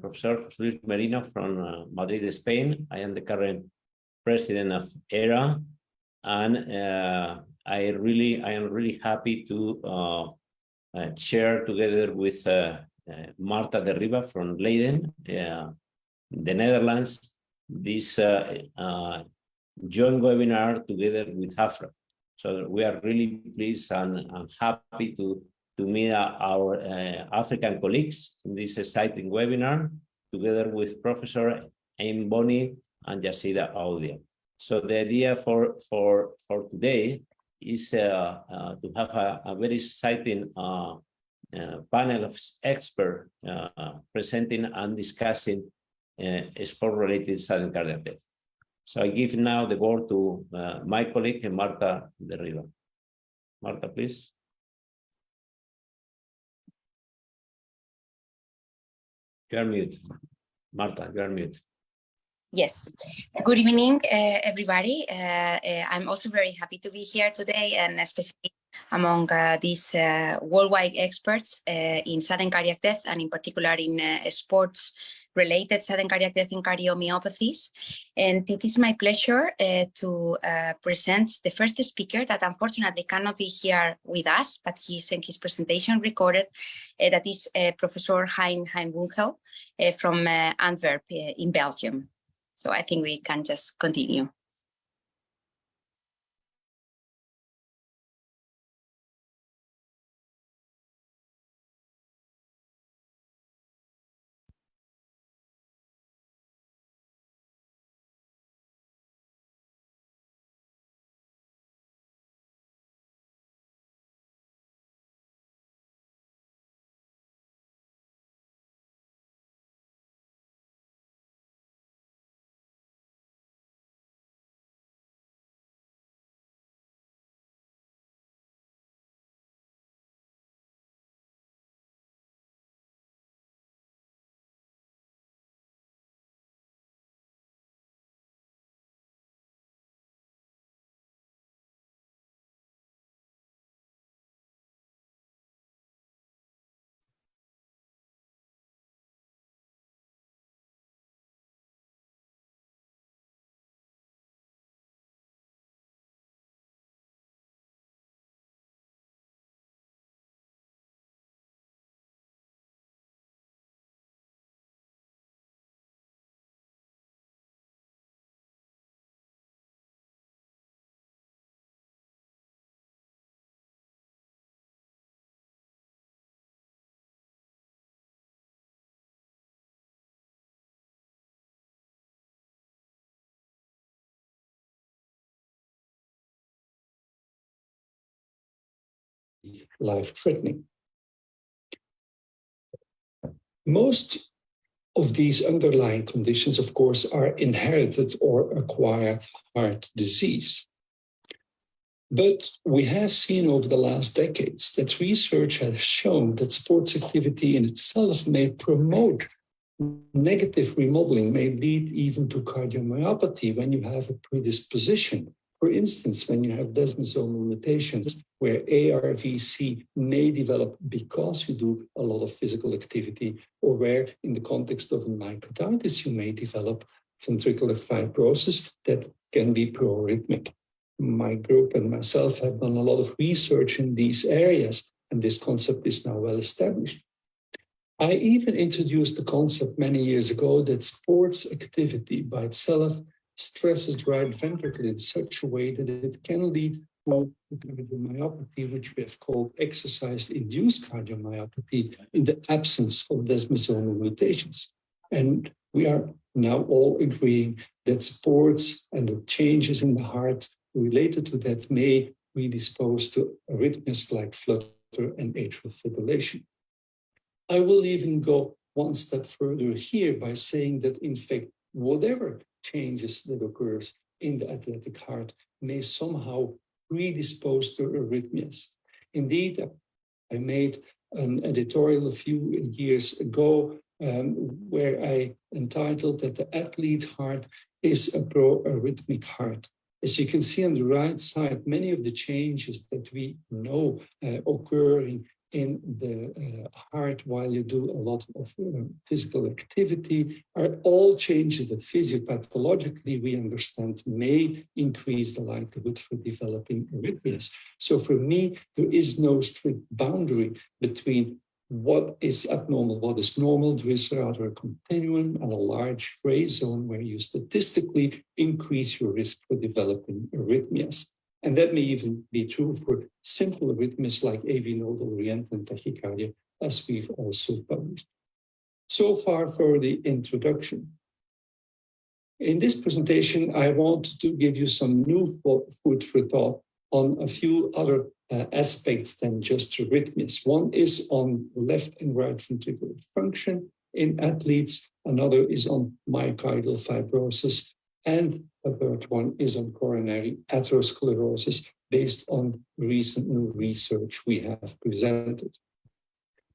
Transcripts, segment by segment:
Professor José Luis Merino from Madrid, Spain. I am the current president of ERA, and I am really happy to share together with Marta de Riva from Leiden, the Netherlands, this joint webinar together with AFRA. So we are really pleased and happy to meet our African colleagues in this exciting webinar, together with Professor Aim Boni and Yacida Audia. So the idea for today is to have a very exciting panel of experts presenting and discussing sport-related sudden cardiac death. So I give now the word to my colleague, Marta de Riva. Marta, please. You are mute. Marta, you are mute. Yes. Good evening, everybody. I'm also very happy to be here today, and especially among these worldwide experts in sudden cardiac death, and in particular in sports-related sudden cardiac death in cardiomyopathies. And it is my pleasure to present the first speaker that unfortunately cannot be here with us, but he sent his presentation recorded. That is Professor Hein Bunchel from Antwerp in Belgium. So I think we can just continue. Life-threatening. Most of these underlying conditions, of course, are inherited or acquired heart disease. But we have seen over the last decades that research has shown that sports activity in itself may promote negative remodeling, may lead even to cardiomyopathy when you have a predisposition. For instance, when you have desmosomal mutations, where ARVC may develop because you do a lot of physical activity, or where in the context of a myocarditis, you may develop ventricular fibrosis that can be proarrhythmic. My group and myself have done a lot of research in these areas, and this concept is now well established. I even introduced the concept many years ago that sports activity by itself stresses the right ventricle in such a way that it can lead to cardiomyopathy, which we have called exercise-induced cardiomyopathy, in the absence of desmosomal mutations. And we are now all agreeing that sports and the changes in the heart related to that may predispose to arrhythmias like flutter and atrial fibrillation. I will even go one step further here by saying that, in fact, whatever changes that occurs in the athletic heart may somehow predispose to arrhythmias. Indeed, I made an editorial a few years ago where I entitled that the athlete heart is a pro-arrhythmic heart. As you can see on the right side, many of the changes that we know occurring in the heart while you do a lot of physical activity are all changes that physiopathologically we understand may increase the likelihood for developing arrhythmias. So for me, there is no strict boundary between what is abnormal, what is normal. There is rather a continuum and a large gray zone where you statistically increase your risk for developing arrhythmias. And that may even be true for simple arrhythmias like AV nodal oriented tachycardia, as we've also published. So far for the introduction. In this presentation, I want to give you some new food for thought on a few other aspects than just arrhythmias. One is on left and right ventricular function in athletes. Another is on myocardial fibrosis. And a third one is on coronary atherosclerosis based on recent new research we have presented.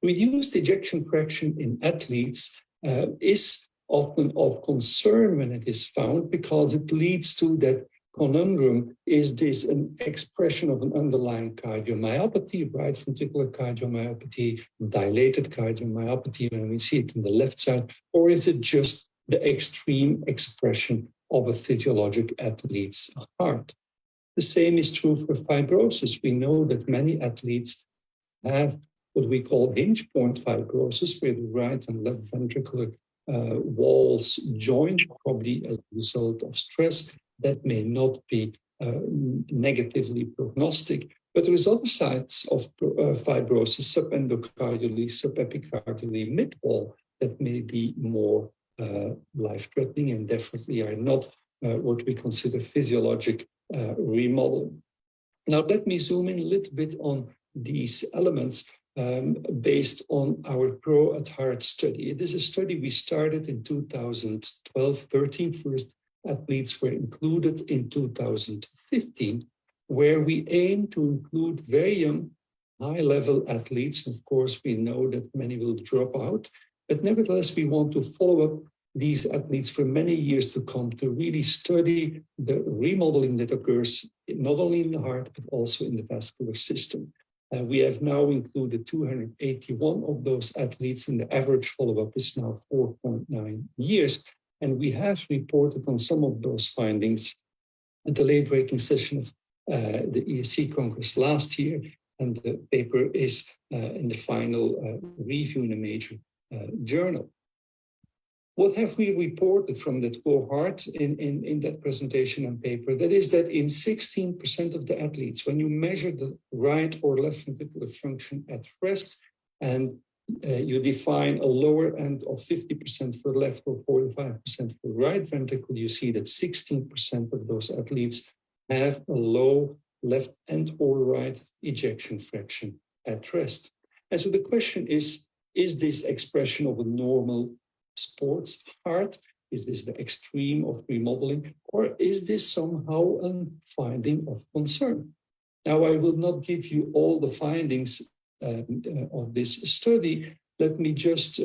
Reduced ejection fraction in athletes is often of concern when it is found because it leads to that conundrum. Is this an expression of an underlying cardiomyopathy, right ventricular cardiomyopathy, dilated cardiomyopathy when we see it on the left side, or is it just the extreme expression of a physiologic athlete's heart? The same is true for fibrosis. We know that many athletes have what we call hinge point fibrosis, where the right and left ventricular walls join, probably as a result of stress. That may not be negatively prognostic, but there is other sites of fibrosis, subendocardially, subepicardially, mid-wall, that may be more life-threatening and definitely are not what we consider physiologic remodeling. Now, let me zoom in a little bit on these elements based on our Pro at Heart study. It is a study we started in 2012-13. First athletes were included in 2015, where we aim to include very young, high-level athletes. Of course, we know that many will drop out, but nevertheless, we want to follow up these athletes for many years to come to really study the remodeling that occurs not only in the heart, but also in the vascular system. We have now included 281 of those athletes, and the average follow-up is now 4.9 years. And we have reported on some of those findings at the late-breaking session of the ESC Congress last year, and the paper is in the final review in a major journal. What have we reported from that cohort in that presentation and paper? That is that in 16% of the athletes, when you measure the right or left ventricular function at rest, and you define a lower end of 50% for left or 45% for right ventricle, you see that 16% of those athletes have a low left and or right ejection fraction at rest. And so the question is this expression of a normal sports heart? Is this the extreme of remodeling? Or is this somehow a finding of concern? Now, I will not give you all the findings of this study. Let me just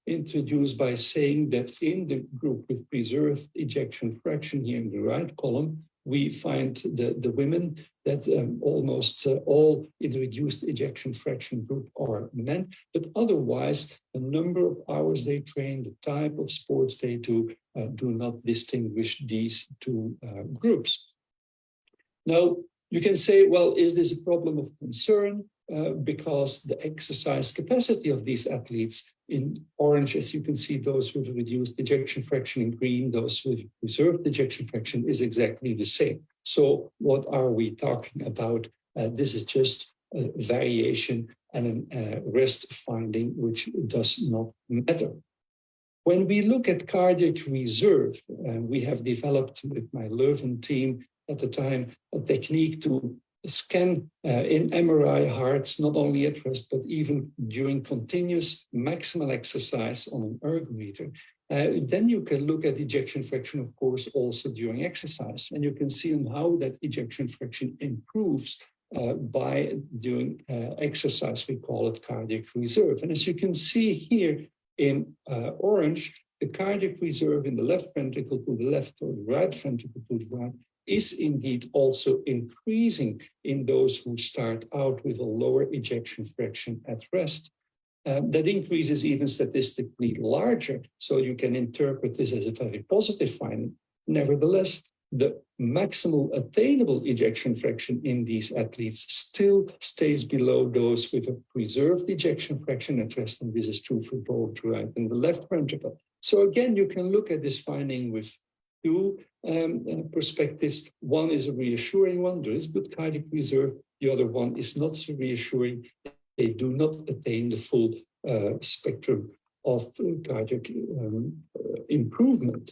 introduce by saying that in the group with preserved ejection fraction here in the right column, we find the women that almost all in the reduced ejection fraction group are men, but otherwise the number of hours they train, the type of sports they do not distinguish these two groups. Now, you can say, well, is this a problem of concern? Because the exercise capacity of these athletes in orange, as you can see, those with reduced ejection fraction, in green, those with preserved ejection fraction, is exactly the same. So what are we talking about? This is just a variation and a rest finding, which does not matter. When we look at cardiac reserve, we have developed with my Leuven team at the time a technique to scan in MRI hearts, not only at rest, but even during continuous maximal exercise on an ergometer. Then you can look at ejection fraction, of course, also during exercise. And you can see how that ejection fraction improves by doing exercise. We call it cardiac reserve. And as you can see here in orange, the cardiac reserve in the left ventricle to the left or the right ventricle to the right is indeed also increasing in those who start out with a lower ejection fraction at rest. That increase is even statistically larger, so you can interpret this as a very positive finding. Nevertheless, the maximal attainable ejection fraction in these athletes still stays below those with a preserved ejection fraction at rest, and this is true for both the right and the left ventricle. So again, you can look at this finding with two perspectives. One is a reassuring one, there is good cardiac reserve. The other one is not so reassuring. They do not attain the full spectrum of cardiac improvement.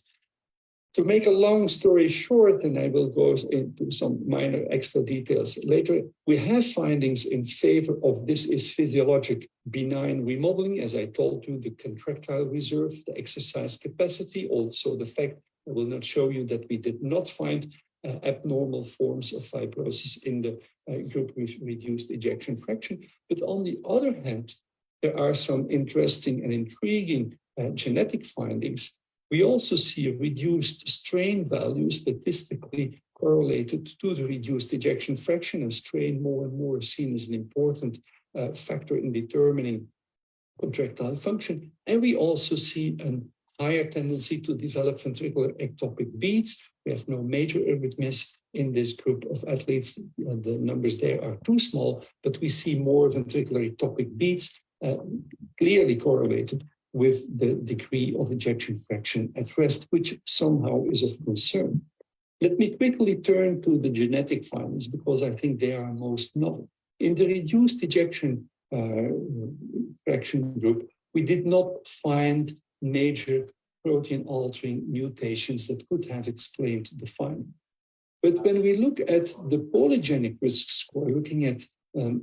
To make a long story short, and I will go into some minor extra details later, we have findings in favor of this is physiologic benign remodeling, as I told you, the contractile reserve, the exercise capacity, also the fact, I will not show you that we did not find abnormal forms of fibrosis in the group with reduced ejection fraction. But on the other hand, there are some interesting and intriguing genetic findings. We also see a reduced strain value statistically correlated to the reduced ejection fraction, and strain more and more seen as an important factor in determining contractile function. And we also see a higher tendency to develop ventricular ectopic beats. We have no major arrhythmias in this group of athletes. The numbers there are too small, but we see more ventricular ectopic beats clearly correlated with the degree of ejection fraction at rest, which somehow is of concern. Let me quickly turn to the genetic findings because I think they are most novel. In the reduced ejection fraction group, we did not find major protein-altering mutations that could have explained the finding. But when we look at the polygenic risk score, looking at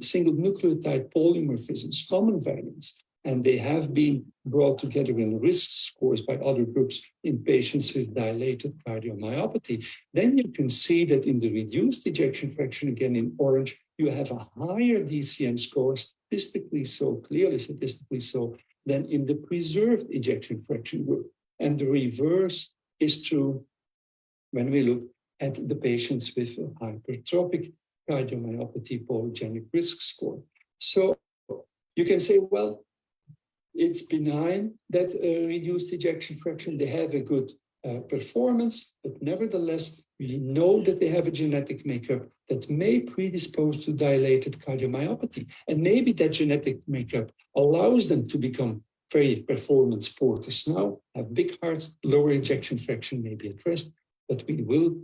single nucleotide polymorphisms, common variants, and they have been brought together in risk scores by other groups in patients with dilated cardiomyopathy, then you can see that in the reduced ejection fraction, again in orange, you have a higher DCM score, statistically so, clearly statistically so, than in the preserved ejection fraction group. And the reverse is true when we look at the patients with a hypertrophic cardiomyopathy polygenic risk score. So you can say, well, it's benign that reduced ejection fraction, they have a good performance, but nevertheless, we know that they have a genetic makeup that may predispose to dilated cardiomyopathy. And maybe that genetic makeup allows them to become very performance sporters now, have big hearts, lower ejection fraction may be addressed, but we will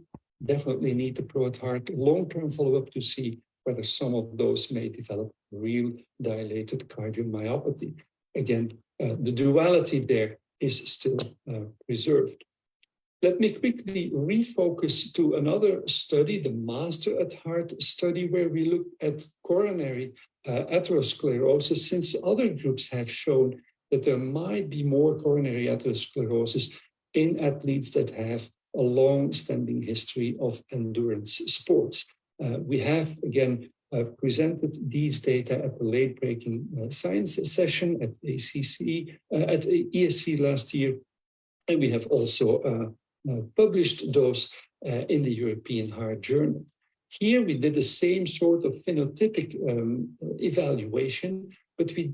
definitely need the ProAt-Heart long-term follow-up to see whether some of those may develop real dilated cardiomyopathy. Again, the duality there is still preserved. Let me quickly refocus to another study, the MASTER-AT-Heart study, where we look at coronary atherosclerosis, since other groups have shown that there might be more coronary atherosclerosis in athletes that have a long-standing history of endurance sports. We have, again, presented these data at the late-breaking science session at at ESC last year, and we have also published those in the European Heart Journal. Here we did the same sort of phenotypic evaluation, but we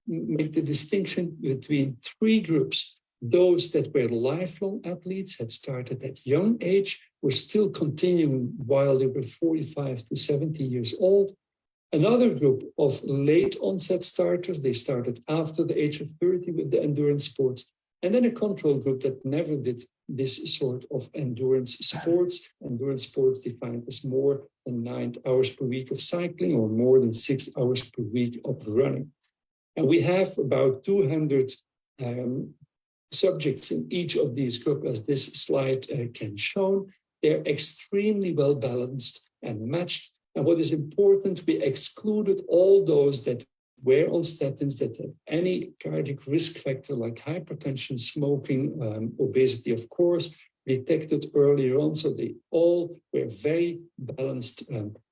make the distinction between three groups. Those that were lifelong athletes, had started at young age, were still continuing while they were 45 to 70 years old. Another group of late onset starters, they started after the age of 30 with the endurance sports. And then a control group that never did this sort of endurance sports defined as more than 9 hours per week of cycling or more than 6 hours per week of running. And we have about 200 subjects in each of these groups, as this slide can show. They're extremely well balanced and matched. And what is important, we excluded all those that were on statins, that had any cardiac risk factor like hypertension, smoking, obesity, of course, detected earlier on. So they all were very balanced,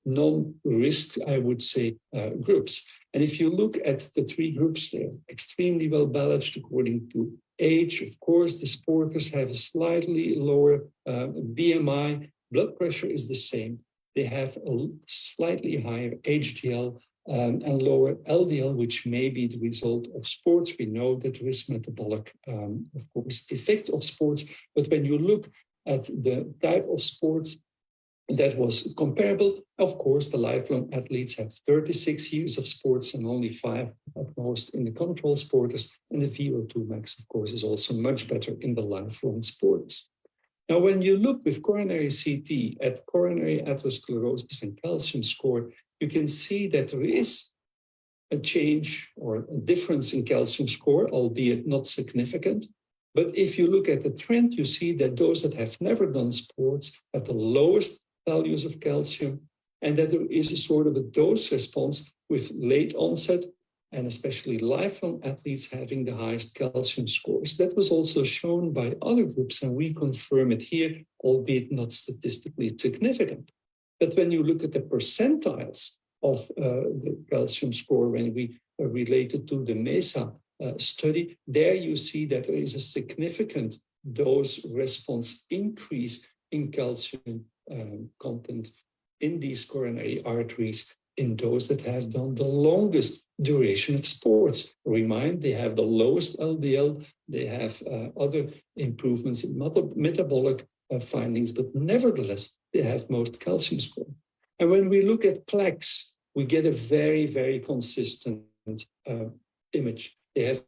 non-risk, I would say, groups. And if you look at the three groups, they're extremely well balanced according to age. Of course, the sporters have a slightly lower BMI. blood pressure is the same. They have a slightly higher HDL and lower LDL, which may be the result of sports. We know that there is metabolic, of course, effect of sports. But when you look at the type of sports that was comparable, of course, the lifelong athletes have 36 years of sports and only 5 at most in the control sporters. And the VO2 max, of course, is also much better in the lifelong sporters. Now, when you look with coronary CT at coronary atherosclerosis and calcium score, you can see that there is a change or a difference in calcium score, albeit not significant. But if you look at the trend, you see that those that have never done sports have the lowest values of calcium, and that there is a sort of a dose response with late onset and especially lifelong athletes having the highest calcium scores. That was also shown by other groups, and we confirm it here, albeit not statistically significant. But when you look at the percentiles of the calcium score, when we related to the MESA study, there you see that there is a significant dose response increase in calcium content in these coronary arteries in those that have done the longest duration of sports. Remind, they have the lowest LDL, they have other improvements in metabolic findings, but nevertheless, they have most calcium score. And when we look at plaques, we get a very, very consistent image. They have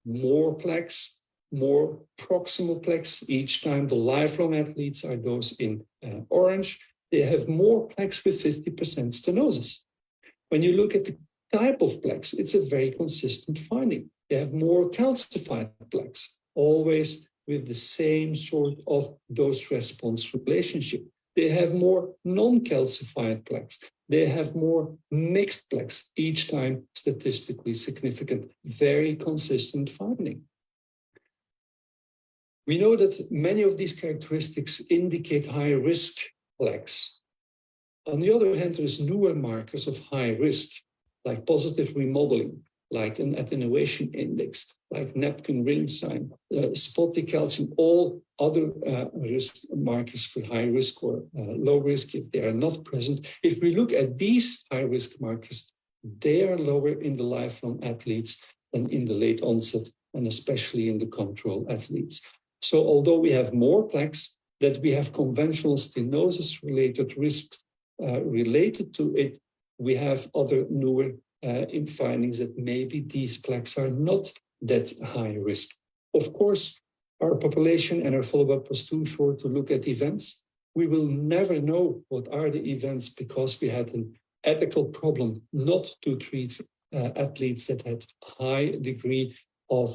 more plaques, more proximal plaques each time. The lifelong athletes are those in orange. They have more plaques with 50% stenosis. When you look at the type of plaques, it's a very consistent finding. They have more calcified plaques, always with the same sort of dose-response relationship. They have more non-calcified plaques. They have more mixed plaques, each time statistically significant, very consistent finding. We know that many of these characteristics indicate high risk plaques. On the other hand, there's newer markers of high risk, like positive remodeling, like an attenuation index, like napkin ring sign, spotty calcium, all other risk markers for high risk or low risk if they are not present. If we look at these high risk markers, they are lower in the lifelong athletes than in the late onset and especially in the control athletes. So although we have more plaques, that we have conventional stenosis-related risks related to it, we have other newer findings that maybe these plaques are not that high risk. Of course, our population and our follow-up was too short to look at events. We will never know what are the events because we had an ethical problem not to treat athletes that had high degree of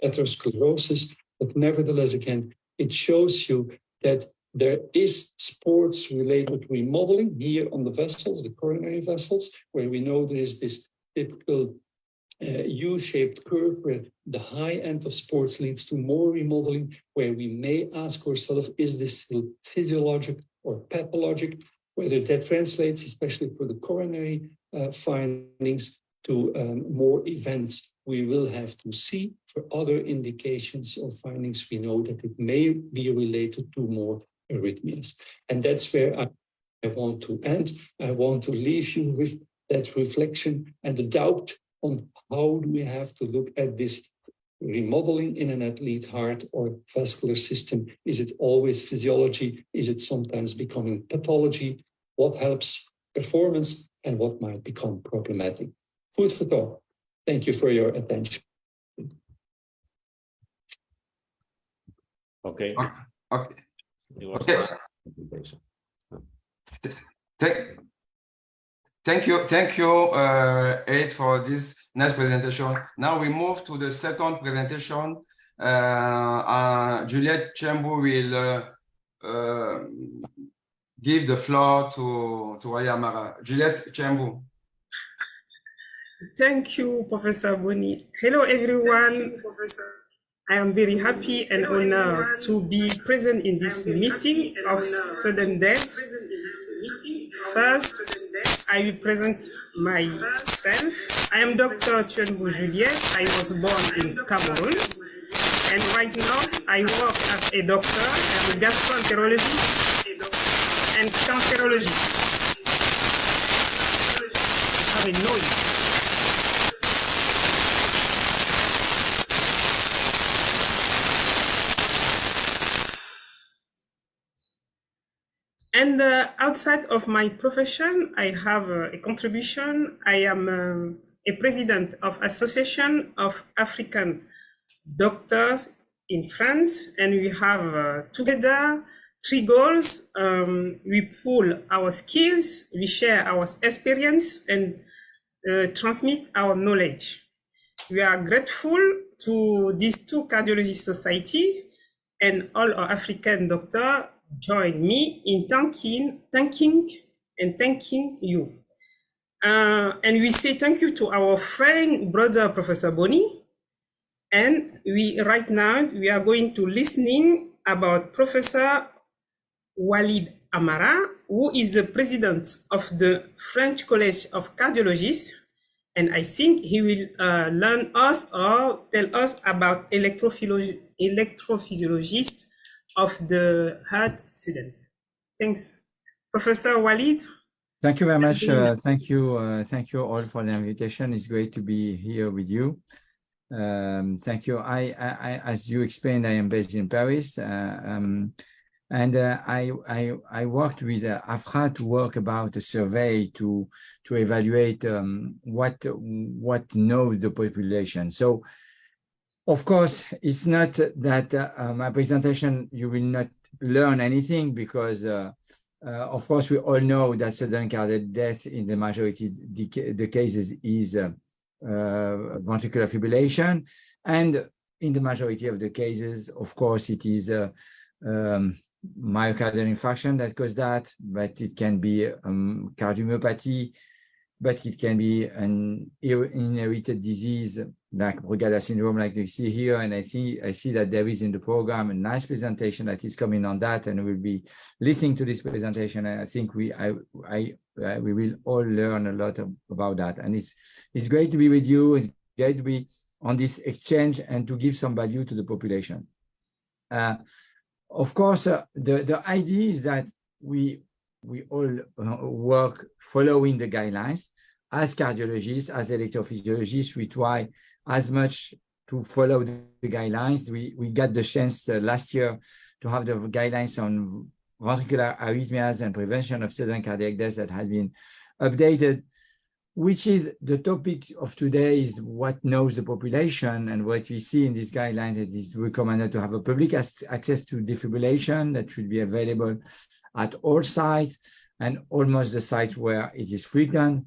atherosclerosis. But nevertheless, again, it shows you that there is sports-related remodeling here on the vessels, the coronary vessels, where we know there is this typical U-shaped curve where the high end of sports leads to more remodeling, where we may ask ourselves, is this still physiologic or pathologic? Whether that translates, especially for the coronary findings, to more events, we will have to see. For other indications or findings, we know that it may be related to more arrhythmias. And that's where I want to end. I want to leave you with that reflection and the doubt on how do we have to look at this remodeling in an athlete heart or vascular system. Is it always physiology? Is it sometimes becoming pathology? What helps performance and what might become problematic? Food for thought. Thank you for your attention. Okay. Okay. Okay. Thank you, Ed, for this nice presentation. Now we move to the second presentation. Juliette Chembou will give the floor to Ayamara. Juliette Chembou. Thank you, Professor Boni. Hello, everyone. I am very happy and honored to be present in this meeting of sudden death. First, I will present myself. I am Dr. Chembou Juliette. I was born in Cameroon. And right now, I work as a doctor and gastroenterologist and cancerologist. I have a noise. And outside of my profession, I have a contribution. I am a president of Association of African Doctors in France, and we have together 3 goals. We pool our skills, we share our experience, and transmit our knowledge. We are grateful to these 2 cardiology society, and all our African doctors join me in thanking you. And we say thank you to our friend, brother, Professor Boni. And right now, we are going to listening about Professor Walid Amara, who is the president of the French College of Cardiologists. And I think he will learn us or tell us about electrophysiologist of the heart student. Thanks. Professor Walid. Thank you very much. Thank you all for the invitation. It's great to be here with you. Thank you. I as you explained, I am based in Paris, and I worked with AFRA to work about a survey to evaluate what knows the population. So, of course, it's not that my presentation you will not learn anything because, of course, we all know that sudden cardiac death in the majority of the cases is ventricular fibrillation, and in the majority of the cases, of course, it is myocardial infarction that causes that, but it can be cardiomyopathy, but it can be an inherited disease like Brugada syndrome, like you see here. And I see that there is in the program a nice presentation that is coming on that, and we'll be listening to this presentation. And I think we will all learn a lot about that. And it's great to be with you. It's great to be on this exchange and to give some value to the population. Of course, the idea is that we all work following the guidelines. As cardiologists, as electrophysiologists, we try as much to follow the guidelines. We got the chance last year to have the guidelines on ventricular arrhythmias and prevention of sudden cardiac death that has been updated, which is the topic of today is what knows the population. And what we see in these guidelines, it is recommended to have a public access to defibrillation that should be available at all sites and almost the sites where it is frequent,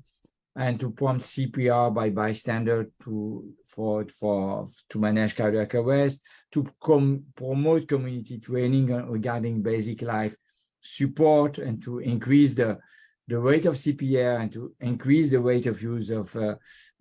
and to prompt CPR by bystander to manage cardiac arrest, to promote community training regarding basic life support, and to increase the rate of CPR and to increase the rate of use of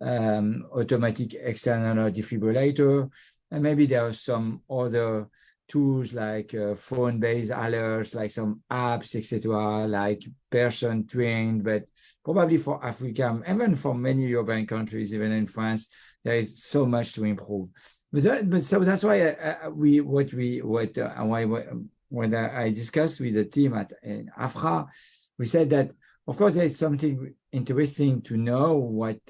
automatic external defibrillator. And maybe there are some other tools like phone-based alerts, like some apps, etc., like person trained, but probably for Africa, even for many European countries, even in France, there is so much to improve. But so that's why when I discussed with the team at AFRA, we said that of course there's something interesting to know what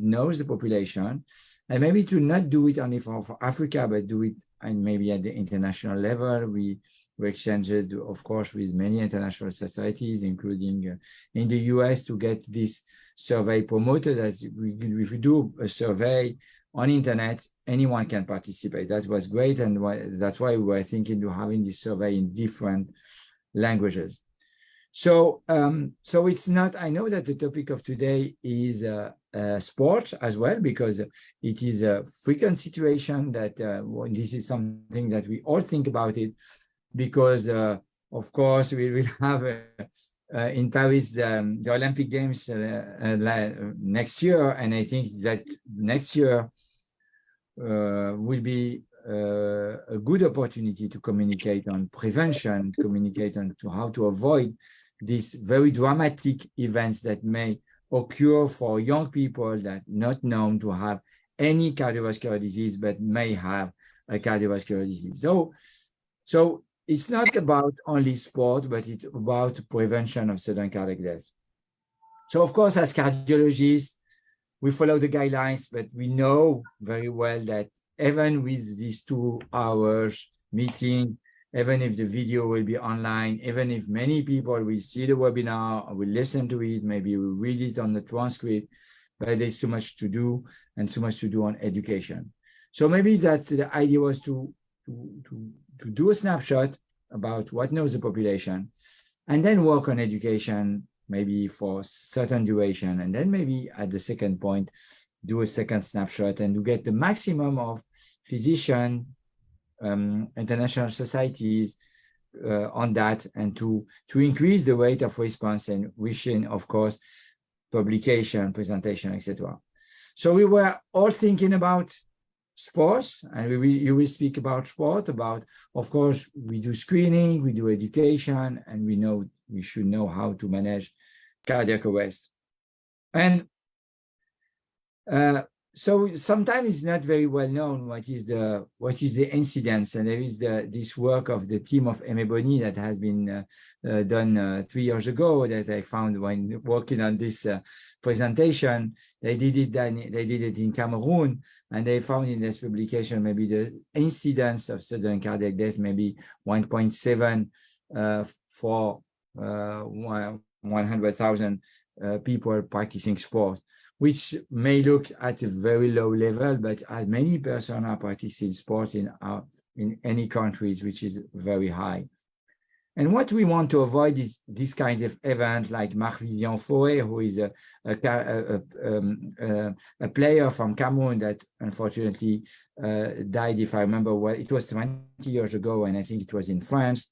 knows the population, and maybe to not do it only for Africa, but do it and maybe at the international level. We exchanged, of course, with many international societies, including in the US, to get this survey promoted. As if we do a survey on internet, anyone can participate. That was great, and that's why we were thinking of having this survey in different languages. So, so it's not. I know that the topic of today is sport as well, because it is a frequent situation that this is something that we all think about it, because of course we will have in Paris the Olympic Games next year, and I think that next year will be a good opportunity to communicate on prevention, communicate on how to avoid these very dramatic events that may occur for young people that not known to have any cardiovascular disease, but may have cardiovascular disease. So it's not about only sport, but it's about prevention of sudden cardiac death. So of course, as cardiologists, we follow the guidelines, but we know very well that even with these 2 hours meeting, even if the video will be online, even if many people will see the webinar, will listen to it, maybe we read it on the transcript, but there's too much to do and too much to do on education. So maybe that's the idea was to do a snapshot about what knows the population and then work on education, maybe for certain duration. And then maybe at the second point, do a second snapshot and to get the maximum of physician, international societies on that, and to increase the rate of response and wishing, of course, publication, presentation, etc. So we were all thinking about sports, and you will speak about sport, about, of course, we do screening, we do education, and we should know how to manage cardiac arrest. And so sometimes it's not very well known what is the incidence, and there is this work of the team of Aimé Bonny that has been done 3 years ago that I found when working on this presentation. They did it in Cameroon, and they found in this publication maybe the incidence of sudden cardiac death maybe 1.7 for 100,000 people practicing sport, which may look at a very low level, but as many persons are practicing sports in any countries, which is very high. And what we want to avoid is this kind of event like Marc-Vivien Foé, who is a player from Cameroon that unfortunately died, if I remember well. It was 20 years ago, and I think it was in France.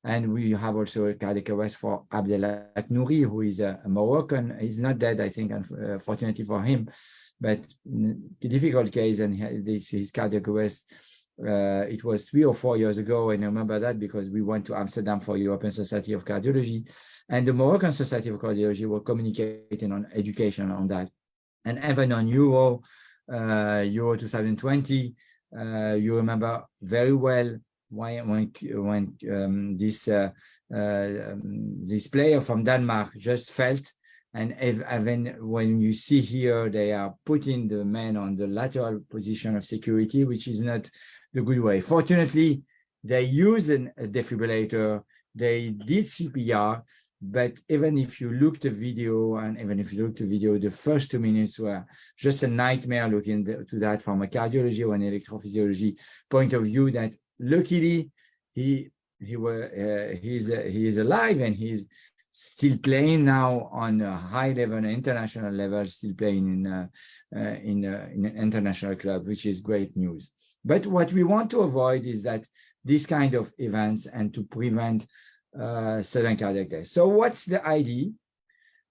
And we have also a cardiac arrest for Abdelak Nouri, who is a Moroccan. He's not dead, I think, unfortunately for him, but a difficult case. And his cardiac arrest, it was 3 or 4 years ago. And I remember that because we went to Amsterdam for European Society of Cardiology. And the Moroccan Society of Cardiology were communicating on education on that. And even on Euro 2020, you remember very well when this player from Denmark just felt, and even when you see here, they are putting the man on the lateral position of security, which is not the good way. Fortunately, they used a defibrillator, they did CPR, but even if you look the video, the first 2 minutes were just a nightmare looking to that from a cardiology or an electrophysiology point of view. That luckily he is alive, and he's still playing now on a high level, international level, still playing in an international club, which is great news. But what we want to avoid is that this kind of events and to prevent sudden cardiac death. So what's the idea?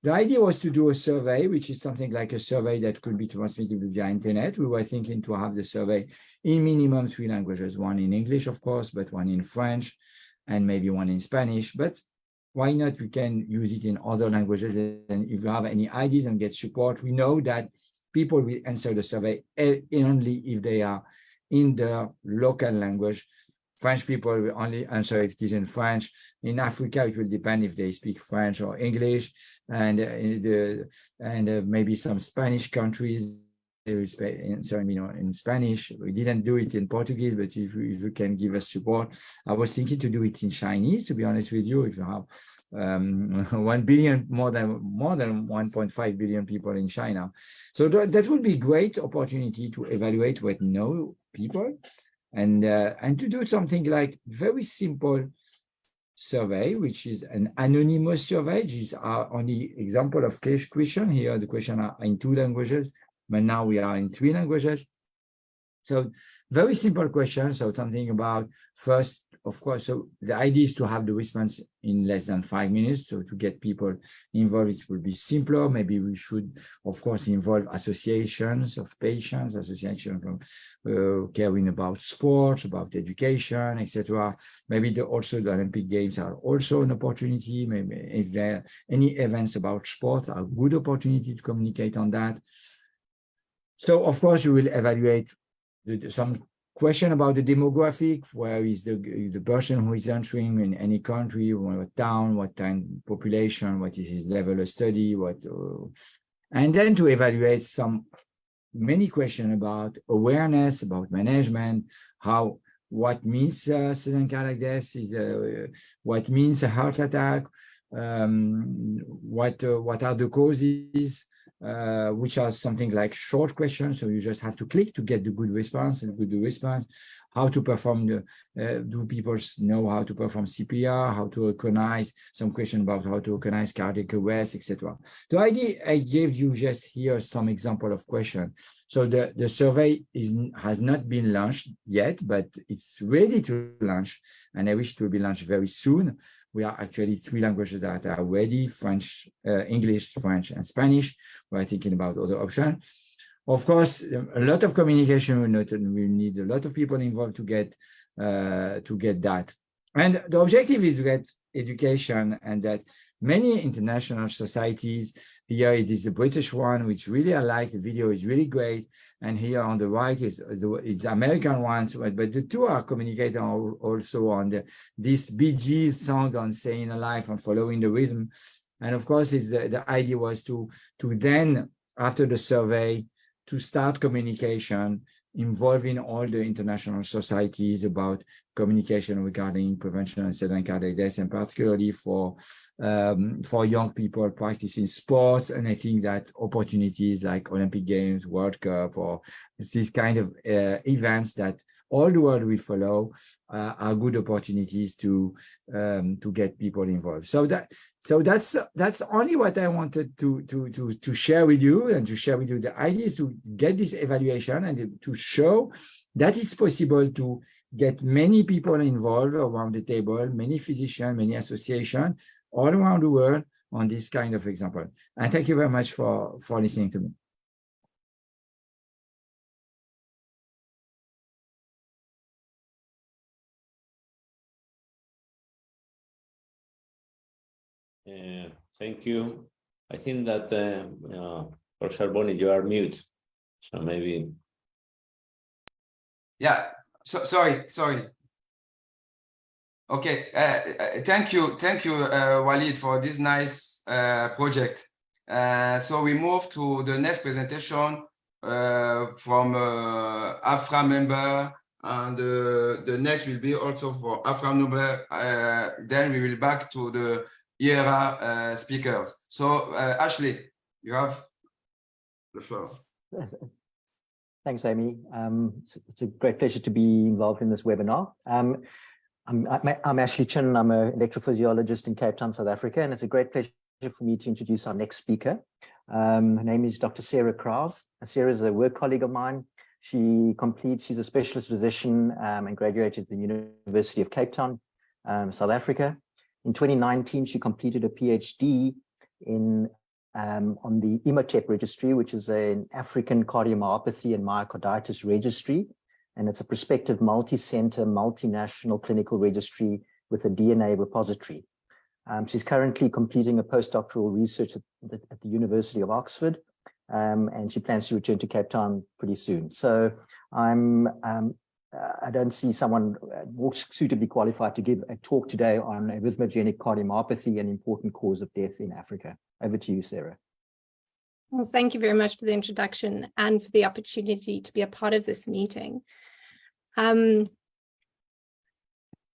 The idea was to do a survey, which is something like a survey that could be transmitted via internet. We were thinking to have the survey in minimum 3 languages, one in English, of course, but one in French, and maybe one in Spanish. But why not? We can use it in other languages. And if you have any ideas and get support, we know that people will answer the survey only if they are in the local language. French people will only answer if it is in French. In Africa, it will depend if they speak French or English, and maybe some Spanish countries they will answer in Spanish. We didn't do it in Portuguese, but if you can give us support, I was thinking to do it in Chinese. To be honest with you, if you have 1 billion, more than 1.5 billion people in China, so that would be great opportunity to evaluate what know people. And to do something like very simple survey, which is an anonymous survey. These are only example of question here. The question are in 2 languages, but now we are in 3 languages. So very simple question. So something about first, of course, so the idea is to have the response in less than 5 minutes. So to get people involved, it will be simpler. Maybe we should, of course, involve associations of patients, associations from caring about sports, about education, etc. Maybe also the Olympic Games are also an opportunity. Maybe if there are any events about sports, are a good opportunity to communicate on that. So of course, we will evaluate some question about the demographic, where is the person who is entering in any country, what town, what kind of population, what is his level of study, and then to evaluate many questions about awareness, about management, what means sudden cardiac death, what means a heart attack, what are the causes, which are something like short questions. So you just have to click to get the good response how to perform do people know how to perform CPR, how to recognize, some question about how to recognize cardiac arrest, etc. The idea I gave you just here some example of question. So the survey has not been launched yet, but it's ready to launch, and I wish it will be launched very soon. We are actually 3 languages that are ready: French, English, French, and Spanish. We're thinking about other options. Of course, a lot of communication we need a lot of people involved to get that. And the objective is to get education, and that many international societies, here it is the British one, which really I like, the video is really great. And here on the right is it's American ones, but the two are communicating also on this Bee Gees song on Staying Alive and Following the Rhythm. And of course, the idea was to then, after the survey, to start communication involving all the international societies about communication regarding prevention and sudden cardiac death, and particularly for young people practicing sports. And I think that opportunities like Olympic Games, World Cup, or these kind of events that all the world will follow are good opportunities to get people involved. So that's only what I wanted to share with you, and to share with you the idea is to get this evaluation and to show that it's possible to get many people involved around the table, many physicians, many associations all around the world on this kind of example. And thank you very much for listening to me. Thank you. I think that Professor Boni, you are mute, so maybe. Yeah. So sorry. Okay. Thank you, Walid, for this nice project. So we move to the next presentation from AFRA member, and the next will be also for AFRA member. Then we will back to the EHRA speakers. So Ashley, you have the floor. Thanks, Amy. It's a great pleasure to be involved in this webinar. I'm Ashley Chin. I'm an electrophysiologist in Cape Town, South Africa, and it's a great pleasure for me to introduce our next speaker. Her name is Dr. Sarah Kraus. Sarah is a work colleague of mine. She's a specialist physician and graduated at the University of Cape Town, South Africa. In 2019, she completed a PhD on the EMOTEP registry, which is an African cardiomyopathy and myocarditis registry. And it's a prospective multi-center, multinational clinical registry with a DNA repository. She's currently completing a postdoctoral research at the University of Oxford, and she plans to return to Cape Town pretty soon. So I don't see someone more suitably qualified to give a talk today on arrhythmogenic cardiomyopathy, an important cause of death in Africa. Over to you, Sarah. Well, thank you very much for the introduction and for the opportunity to be a part of this meeting.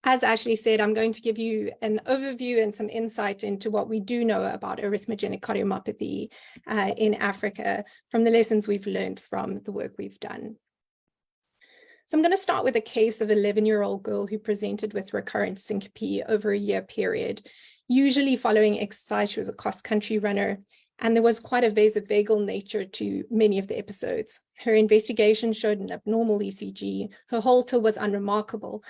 As Ashley said, I'm going to give you an overview and some insight into what we do know about arrhythmogenic cardiomyopathy in Africa from the lessons we've learned from the work we've done. So I'm going to start with a case of an 11-year-old girl who presented with recurrent syncope over a year period. Usually following exercise, she was a cross-country runner, and there was quite a vasovagal nature to many of the episodes. Her investigation showed an abnormal ECG. Her Holter was unremarkable.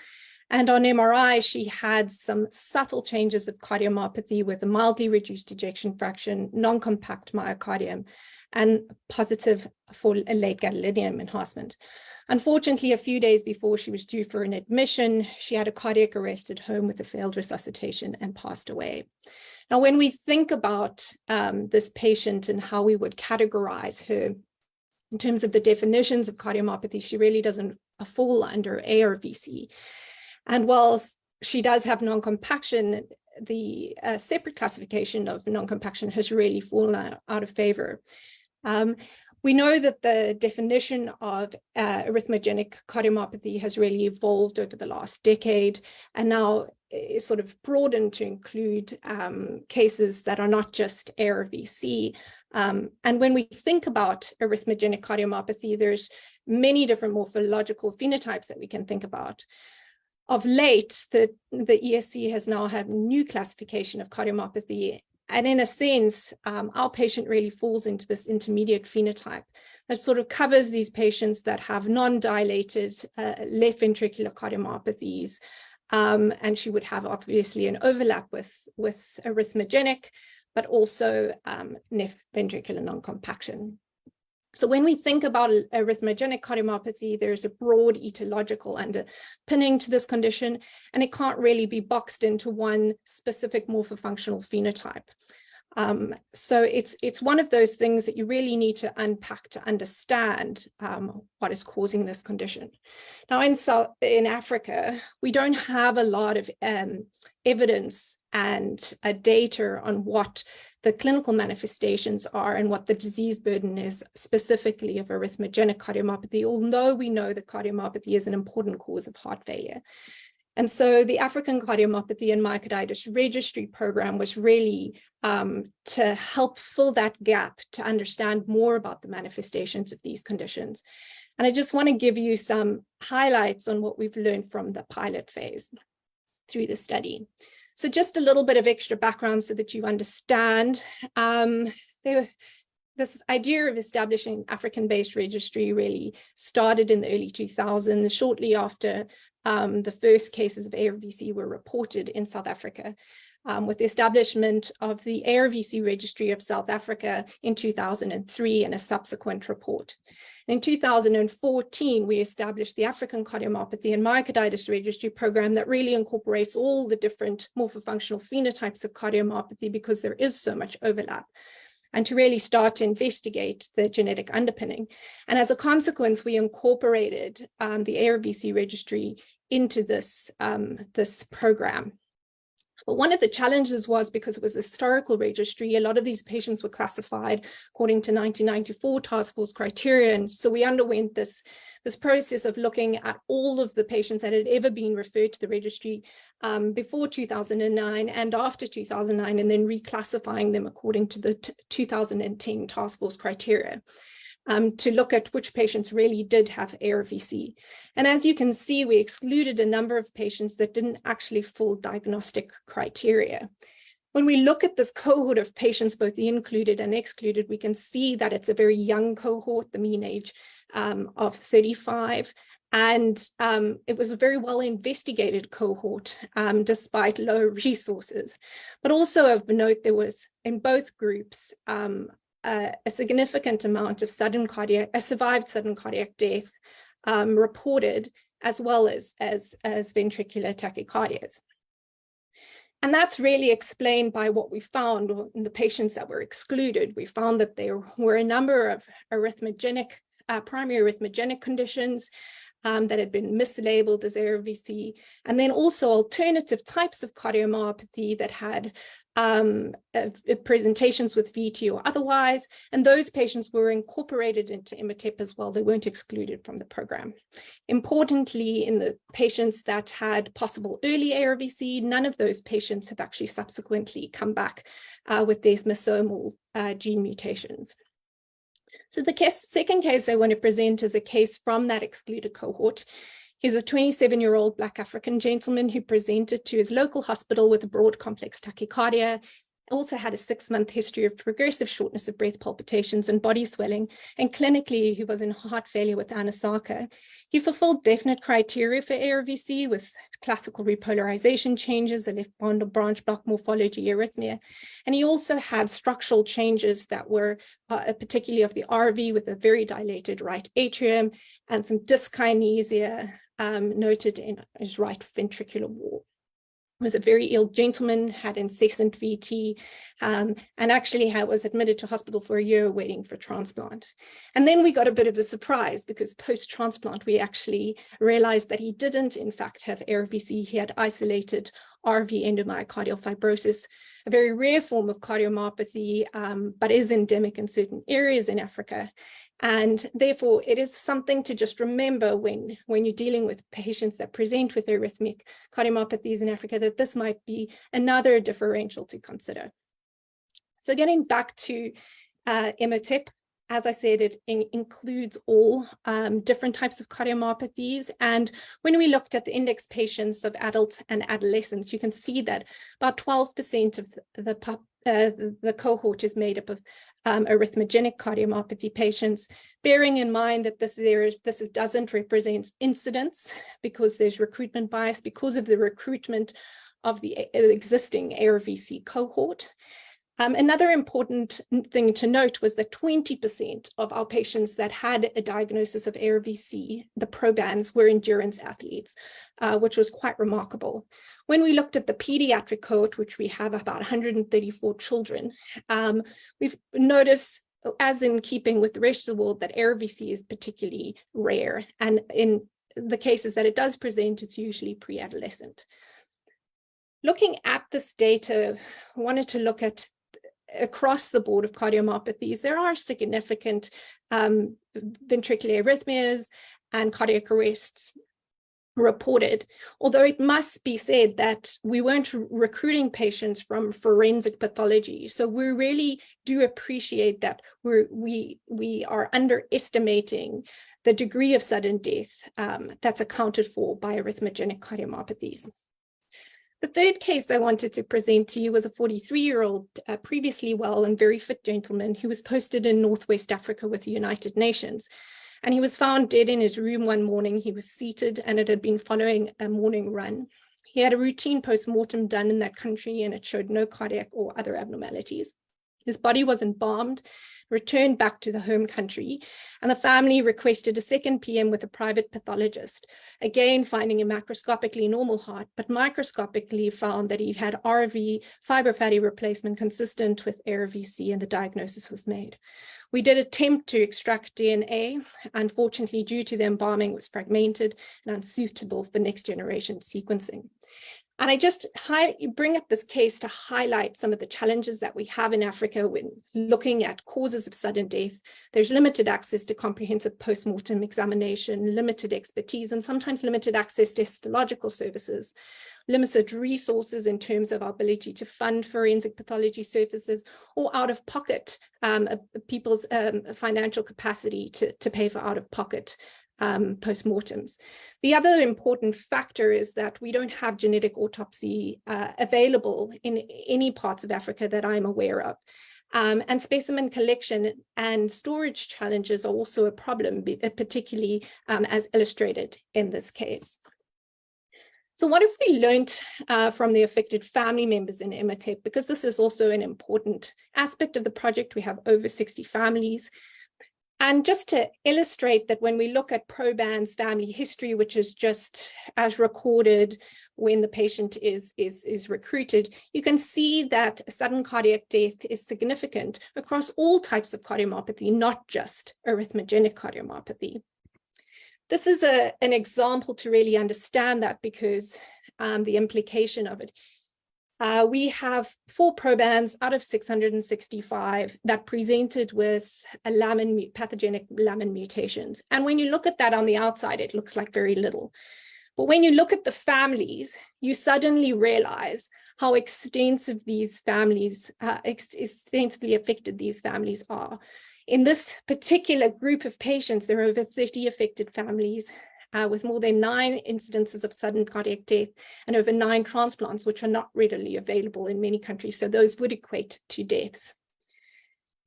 And on MRI, she had some subtle changes of cardiomyopathy with a mildly reduced ejection fraction, non-compact myocardium, and positive for a late gadolinium enhancement. Unfortunately, a few days before she was due for an admission, she had a cardiac arrest at home with a failed resuscitation and passed away. Now, when we think about this patient and how we would categorize her in terms of the definitions of cardiomyopathy, she really doesn't fall under ARVC. And whilst she does have non-compaction, the separate classification of non-compaction has really fallen out of favor. We know that the definition of arrhythmogenic cardiomyopathy has really evolved over the last decade, and now is sort of broadened to include cases that are not just ARVC. And when we think about arrhythmogenic cardiomyopathy, there's many different morphological phenotypes that we can think about. Of late, the ESC has now had a new classification of cardiomyopathy. And in a sense, our patient really falls into this intermediate phenotype that sort of covers these patients that have non-dilated left ventricular cardiomyopathies. And she would have obviously an overlap with arrhythmogenic, but also left ventricular non-compaction. So when we think about arrhythmogenic cardiomyopathy, there's a broad etiological underpinning to this condition, and it can't really be boxed into one specific morphofunctional phenotype. So it's one of those things that you really need to unpack to understand what is causing this condition. Now in Africa, we don't have a lot of evidence and data on what the clinical manifestations are and what the disease burden is specifically of arrhythmogenic cardiomyopathy, although we know that cardiomyopathy is an important cause of heart failure. And so the African Cardiomyopathy and Myocarditis Registry Program was really to help fill that gap to understand more about the manifestations of these conditions. And I just want to give you some highlights on what we've learned from the pilot phase through the study. So just a little bit of extra background so that you understand. This idea of establishing an African-based registry really started in the early 2000s, shortly after the first cases of ARVC were reported in South Africa, with the establishment of the ARVC Registry of South Africa in 2003 and a subsequent report. In 2014, we established the African Cardiomyopathy and Myocarditis Registry Program that really incorporates all the different morphofunctional phenotypes of cardiomyopathy because there is so much overlap, and to really start to investigate the genetic underpinning. And as a consequence, we incorporated the ARVC registry into this, this program. But one of the challenges was because it was a historical registry, a lot of these patients were classified according to 1994 task force criteria. And so we underwent this process of looking at all of the patients that had ever been referred to the registry before 2009 and after 2009, and then reclassifying them according to the 2010 task force criteria. To look at which patients really did have ARVC. And as you can see, we excluded a number of patients that didn't actually fill diagnostic criteria. When we look at this cohort of patients, both the included and excluded, we can see that it's a very young cohort, the mean age of 35. And it was a very well investigated cohort, despite low resources. But also of note, there was in both groups, a significant amount of survived sudden cardiac death reported, as well as ventricular tachycardias. And that's really explained by what we found in the patients that were excluded. We found that there were a number of arrhythmogenic, primary arrhythmogenic conditions that had been mislabeled as ARVC, and then also alternative types of cardiomyopathy that had presentations with VT or otherwise, and those patients were incorporated into IMATEP as well. They weren't excluded from the program. Importantly, in the patients that had possible early ARVC, none of those patients have actually subsequently come back with desmosomal gene mutations. So the second case I want to present is a case from that excluded cohort. He's a 27-year-old Black African gentleman who presented to his local hospital with a broad complex tachycardia, also had a 6-month history of progressive shortness of breath, palpitations, and body swelling, and clinically he was in heart failure with Anasaka. He fulfilled definite criteria for ARVC with classical repolarization changes, a left bond or branch block morphology, arrhythmia, and he also had structural changes that were particularly of the RV with a very dilated right atrium and some dyskinesia noted in his right ventricular wall. was a very ill gentleman, had incessant VT, and actually was admitted to hospital for a year waiting for transplant. And then we got a bit of a surprise because post-transplant, we actually realized that he didn't, in fact, have ARVC. He had isolated RV endomyocardial fibrosis, a very rare form of cardiomyopathy, but is endemic in certain areas in Africa. And therefore, it is something to just remember when you're dealing with patients that present with arrhythmic cardiomyopathies in Africa, that this might be another differential to consider. So getting back to EMOTIP, as I said, it includes all different types of cardiomyopathies. And when we looked at the index patients of adults and adolescents, you can see that about 12% of the cohort is made up of arrhythmogenic cardiomyopathy patients, bearing in mind that this doesn't represent incidence because there's recruitment bias because of the recruitment of the existing ARVC cohort. Another important thing to note was that 20% of our patients that had a diagnosis of ARVC, the probands, were endurance athletes, which was quite remarkable. When we looked at the pediatric cohort, which we have about 134 children, we've noticed, as in keeping with the rest of the world, that ARVC is particularly rare. And in the cases that it does present, it's usually pre-adolescent. Looking at this data, I wanted to look at across the board of cardiomyopathies, there are significant ventricular arrhythmias and cardiac arrests reported, although it must be said that we weren't recruiting patients from forensic pathology. So we really do appreciate that we are underestimating the degree of sudden death that's accounted for by arrhythmogenic cardiomyopathies. The third case I wanted to present to you was a 43-year-old previously well and very fit gentleman who was posted in Northwest Africa with the United Nations. And he was found dead in his room one morning. He was seated and it had been following a morning run. He had a routine post-mortem done in that country and it showed no cardiac or other abnormalities. His body was embalmed, returned back to the home country, and the family requested a second PM with a private pathologist, again finding a macroscopically normal heart, but microscopically found that he had RV fibrofatty replacement consistent with ARVC, and the diagnosis was made. We did attempt to extract DNA. Unfortunately, due to the embalming, it was fragmented and unsuitable for next generation sequencing. And I just bring up this case to highlight some of the challenges that we have in Africa when looking at causes of sudden death. There's limited access to comprehensive post-mortem examination, limited expertise, and sometimes limited access to histological services, limited resources in terms of our ability to fund forensic pathology services, or out-of-pocket people's financial capacity to pay for out-of-pocket post-mortems. The other important factor is that we don't have genetic autopsy available in any parts of Africa that I'm aware of. And specimen collection and storage challenges are also a problem, particularly as illustrated in this case. So what have we learned from the affected family members in EMOTIP? Because this is also an important aspect of the project. We have over 60 families. And just to illustrate that when we look at proband's family history, which is just as recorded when the patient is recruited, you can see that sudden cardiac death is significant across all types of cardiomyopathy, not just arrhythmogenic cardiomyopathy. This is an example to really understand that, because the implication of it. We have 4 probands out of 665 that presented with a pathogenic lamin mutations. And when you look at that on the outside, it looks like very little. But when you look at the families, you suddenly realize how extensive these families, extensively affected these families are. In this particular group of patients, there are over 30 affected families, with more than 9 incidences of sudden cardiac death and over 9 transplants, which are not readily available in many countries. So those would equate to deaths.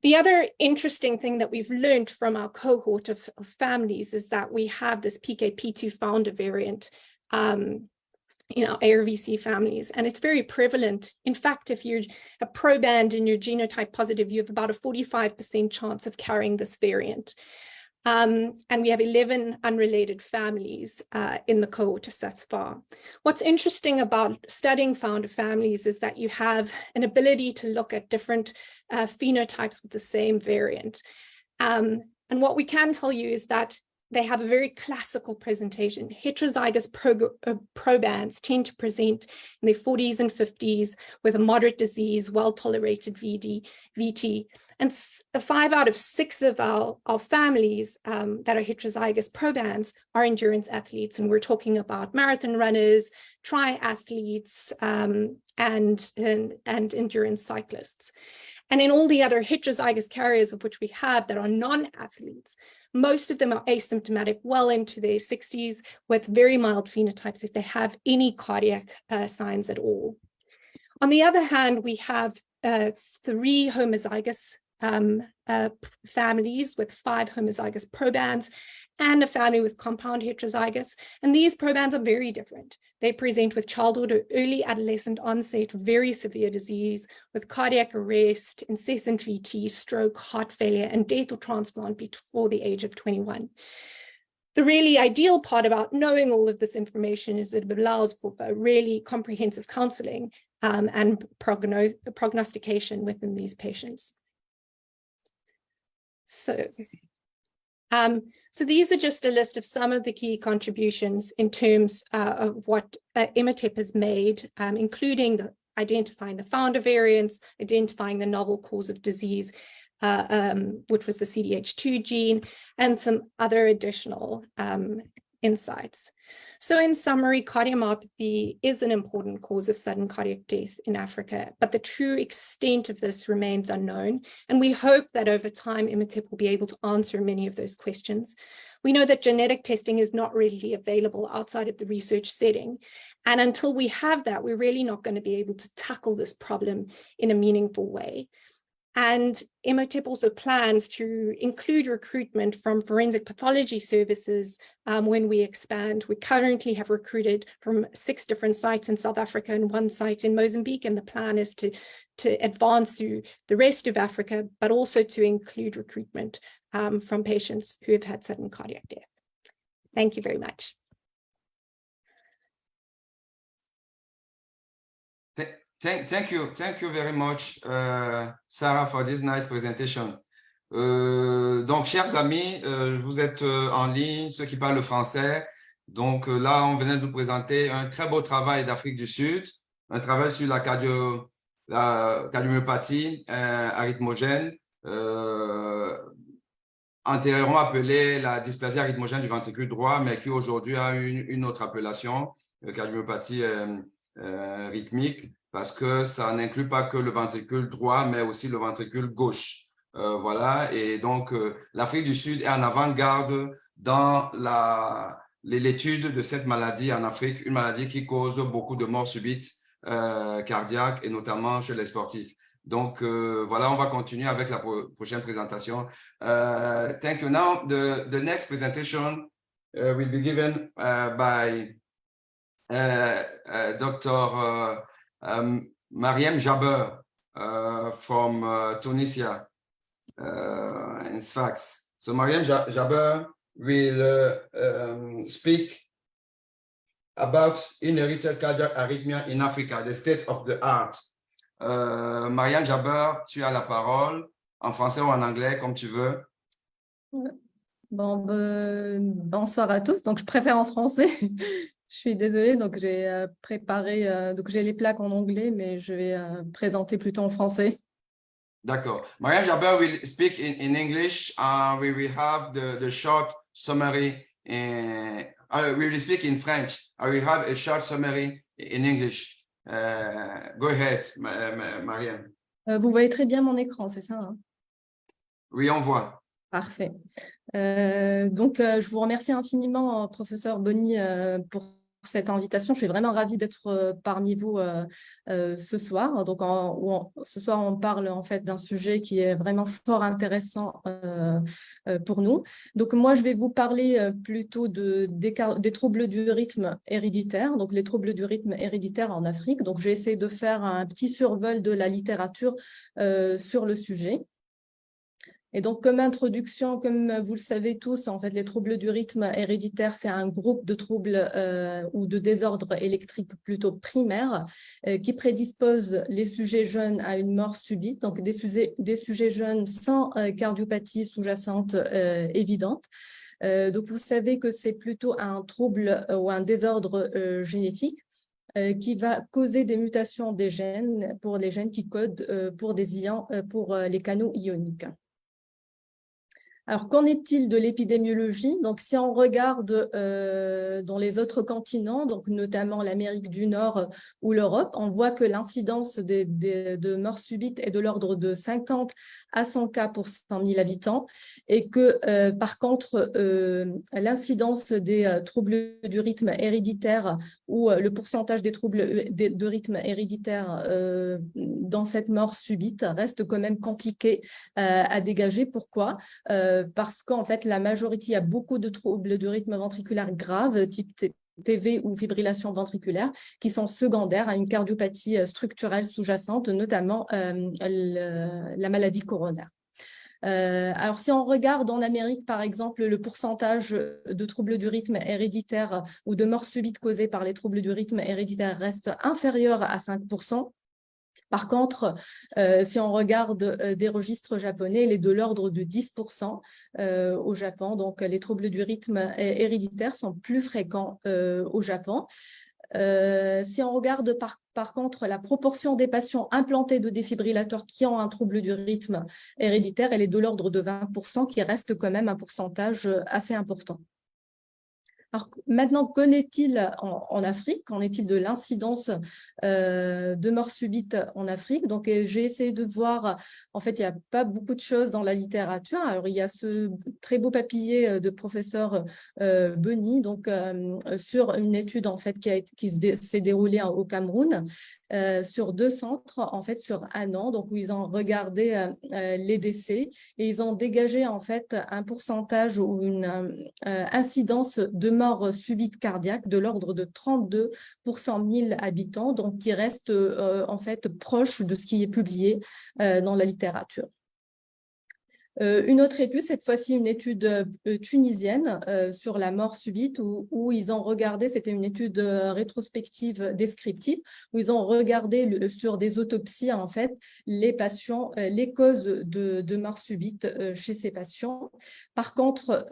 The other interesting thing that we've learned from our cohort of families is that we have this PKP2 founder variant in our ARVC families, and it's very prevalent. In fact, if you're a proband and you're genotype positive, you have about a 45% chance of carrying this variant. And we have 11 unrelated families in the cohort thus far. What's interesting about studying founder families is that you have an ability to look at different phenotypes with the same variant. And what we can tell you is that they have a very classical presentation. Heterozygous probands tend to present in their 40s and 50s with a moderate disease, well-tolerated VT. And 5 out of 6 of our families that are heterozygous probands are endurance athletes. And we're talking about marathon runners, triathletes, and endurance cyclists. And in all the other heterozygous carriers of which we have that are non-athletes, most of them are asymptomatic well into their 60s with very mild phenotypes if they have any cardiac signs at all. On the other hand, we have 3 homozygous families with 5 homozygous probands and a family with compound heterozygous. And these probands are very different. They present with childhood or early adolescent onset, very severe disease with cardiac arrest, incessant VT, stroke, heart failure, and death or transplant before the age of 21. The really ideal part about knowing all of this information is that it allows for a really comprehensive counseling and prognostication within these patients. So these are just a list of some of the key contributions in terms of what Imatep has made, including identifying the founder variants, identifying the novel cause of disease, which was the CDH2 gene, and some other additional insights. So in summary, cardiomyopathy is an important cause of sudden cardiac death in Africa, but the true extent of this remains unknown. And we hope that over time, Imatep will be able to answer many of those questions. We know that genetic testing is not readily available outside of the research setting. And until we have that, we're really not going to be able to tackle this problem in a meaningful way. And Imatep also plans to include recruitment from forensic pathology services when we expand. We currently have recruited from 6 different sites in South Africa and 1 site in Mozambique. And the plan is to advance through the rest of Africa, but also to include recruitment from patients who have had sudden cardiac death. Thank you very much. Thank you very much, Sarah, for this nice presentation. Donc, chers amis, vous êtes en ligne, ceux qui parlent le français. Donc, là, on venait de nous présenter un très beau travail d'Afrique du Sud, un travail sur la cardiomyopathie arythmogène, antérieurement appelée la dysplasie arythmogène du ventricule droit, mais qui aujourd'hui a une autre appellation, cardiomyopathie rythmique, parce que ça n'inclut pas que le ventricule droit, mais aussi le ventricule gauche. Voilà, et donc l'Afrique du Sud est en avant-garde dans l'étude de cette maladie en Afrique, une maladie qui cause beaucoup de morts subites cardiaques, et notamment chez les sportifs. Donc, voilà, on va continuer avec la prochaine présentation. Thank you. Now, the next presentation will be given by Dr. Mariam Jaber from Tunisia in Sfax. So Mariam Jaber will speak about inherited cardiac arrhythmia in Africa, the state of the art. Mariam Jaber, tu as la parole en français ou en anglais, comme tu veux. Bon, bonsoir à tous. Donc, je préfère en français. Je suis désolée, donc j'ai préparé, donc j'ai les plaques en anglais, mais je vais présenter plutôt en français. D'accord. Mariam Jaber will speak in English. We will have the short summary. We will speak in French. I will have a short summary in English. Go ahead, Mariam. Vous voyez très bien mon écran, c'est ça, hein? Oui, on voit. Parfait. Donc, je vous remercie infiniment, professeur Boni, pour cette invitation. Je suis vraiment ravie d'être parmi vous ce soir. Donc, ce soir, on parle en fait d'un sujet qui est vraiment fort intéressant pour nous. Donc, moi, je vais vous parler plutôt des troubles du rythme héréditaire, donc les troubles du rythme héréditaire en Afrique. Donc, j'ai essayé de faire un petit survol de la littérature sur le sujet. Et donc, comme introduction, comme vous le savez tous, en fait, les troubles du rythme héréditaire, c'est un groupe de troubles ou de désordres électriques plutôt primaires qui prédisposent les sujets jeunes à une mort subite, donc des sujets jeunes sans cardiopathie sous-jacente évidente. Donc, vous savez que c'est plutôt un trouble ou un désordre génétique qui va causer des mutations des gènes pour les gènes qui codent pour les canaux ioniques. Alors, qu'en est-il de l'épidémiologie? Donc, si on regarde dans les autres continents, donc notamment l'Amérique du Nord ou l'Europe, on voit que l'incidence de morts subites est de l'ordre de 50 à 100 cas pour 100 000 habitants et que, par contre, l'incidence des troubles du rythme héréditaire ou le pourcentage des troubles de rythme héréditaire dans cette mort subite reste quand même compliqué à dégager. Pourquoi? Parce qu'en fait, la majorité, il y a beaucoup de troubles du rythme ventriculaire graves, type TV ou fibrillation ventriculaire, qui sont secondaires à une cardiopathie structurelle sous-jacente, notamment la maladie coronaire. Alors, si on regarde en Amérique, par exemple, le pourcentage de troubles du rythme héréditaire ou de morts subites causées par les troubles du rythme héréditaire reste inférieur à 5%. Par contre, si on regarde des registres japonais, il est de l'ordre de 10% au Japon. Donc, les troubles du rythme héréditaire sont plus fréquents au Japon. Si on regarde par contre la proportion des patients implantés de défibrillateurs qui ont un trouble du rythme héréditaire, elle est de l'ordre de 20%, qui reste quand même un pourcentage assez important. Alors maintenant, qu'en est-il en Afrique? Qu'en est-il de l'incidence de morts subites en Afrique? Donc, j'ai essayé de voir, en fait, il n'y a pas beaucoup de choses dans la littérature. Alors, il y a ce très beau papier de professeur Boni, donc sur une étude en fait qui s'est déroulée au Cameroun, sur 2 centres, en fait, sur 1 an, donc où ils ont regardé les décès et ils ont dégagé en fait un pourcentage ou une incidence de mort subite cardiaque de l'ordre de 32 pour 100 000 habitants, donc qui reste en fait proche de ce qui est publié dans la littérature. Une autre étude, cette fois-ci une étude tunisienne sur la mort subite où ils ont regardé, c'était une étude rétrospective descriptive, où ils ont regardé sur des autopsies en fait les patients, les causes de mort subite chez ces patients. Par contre,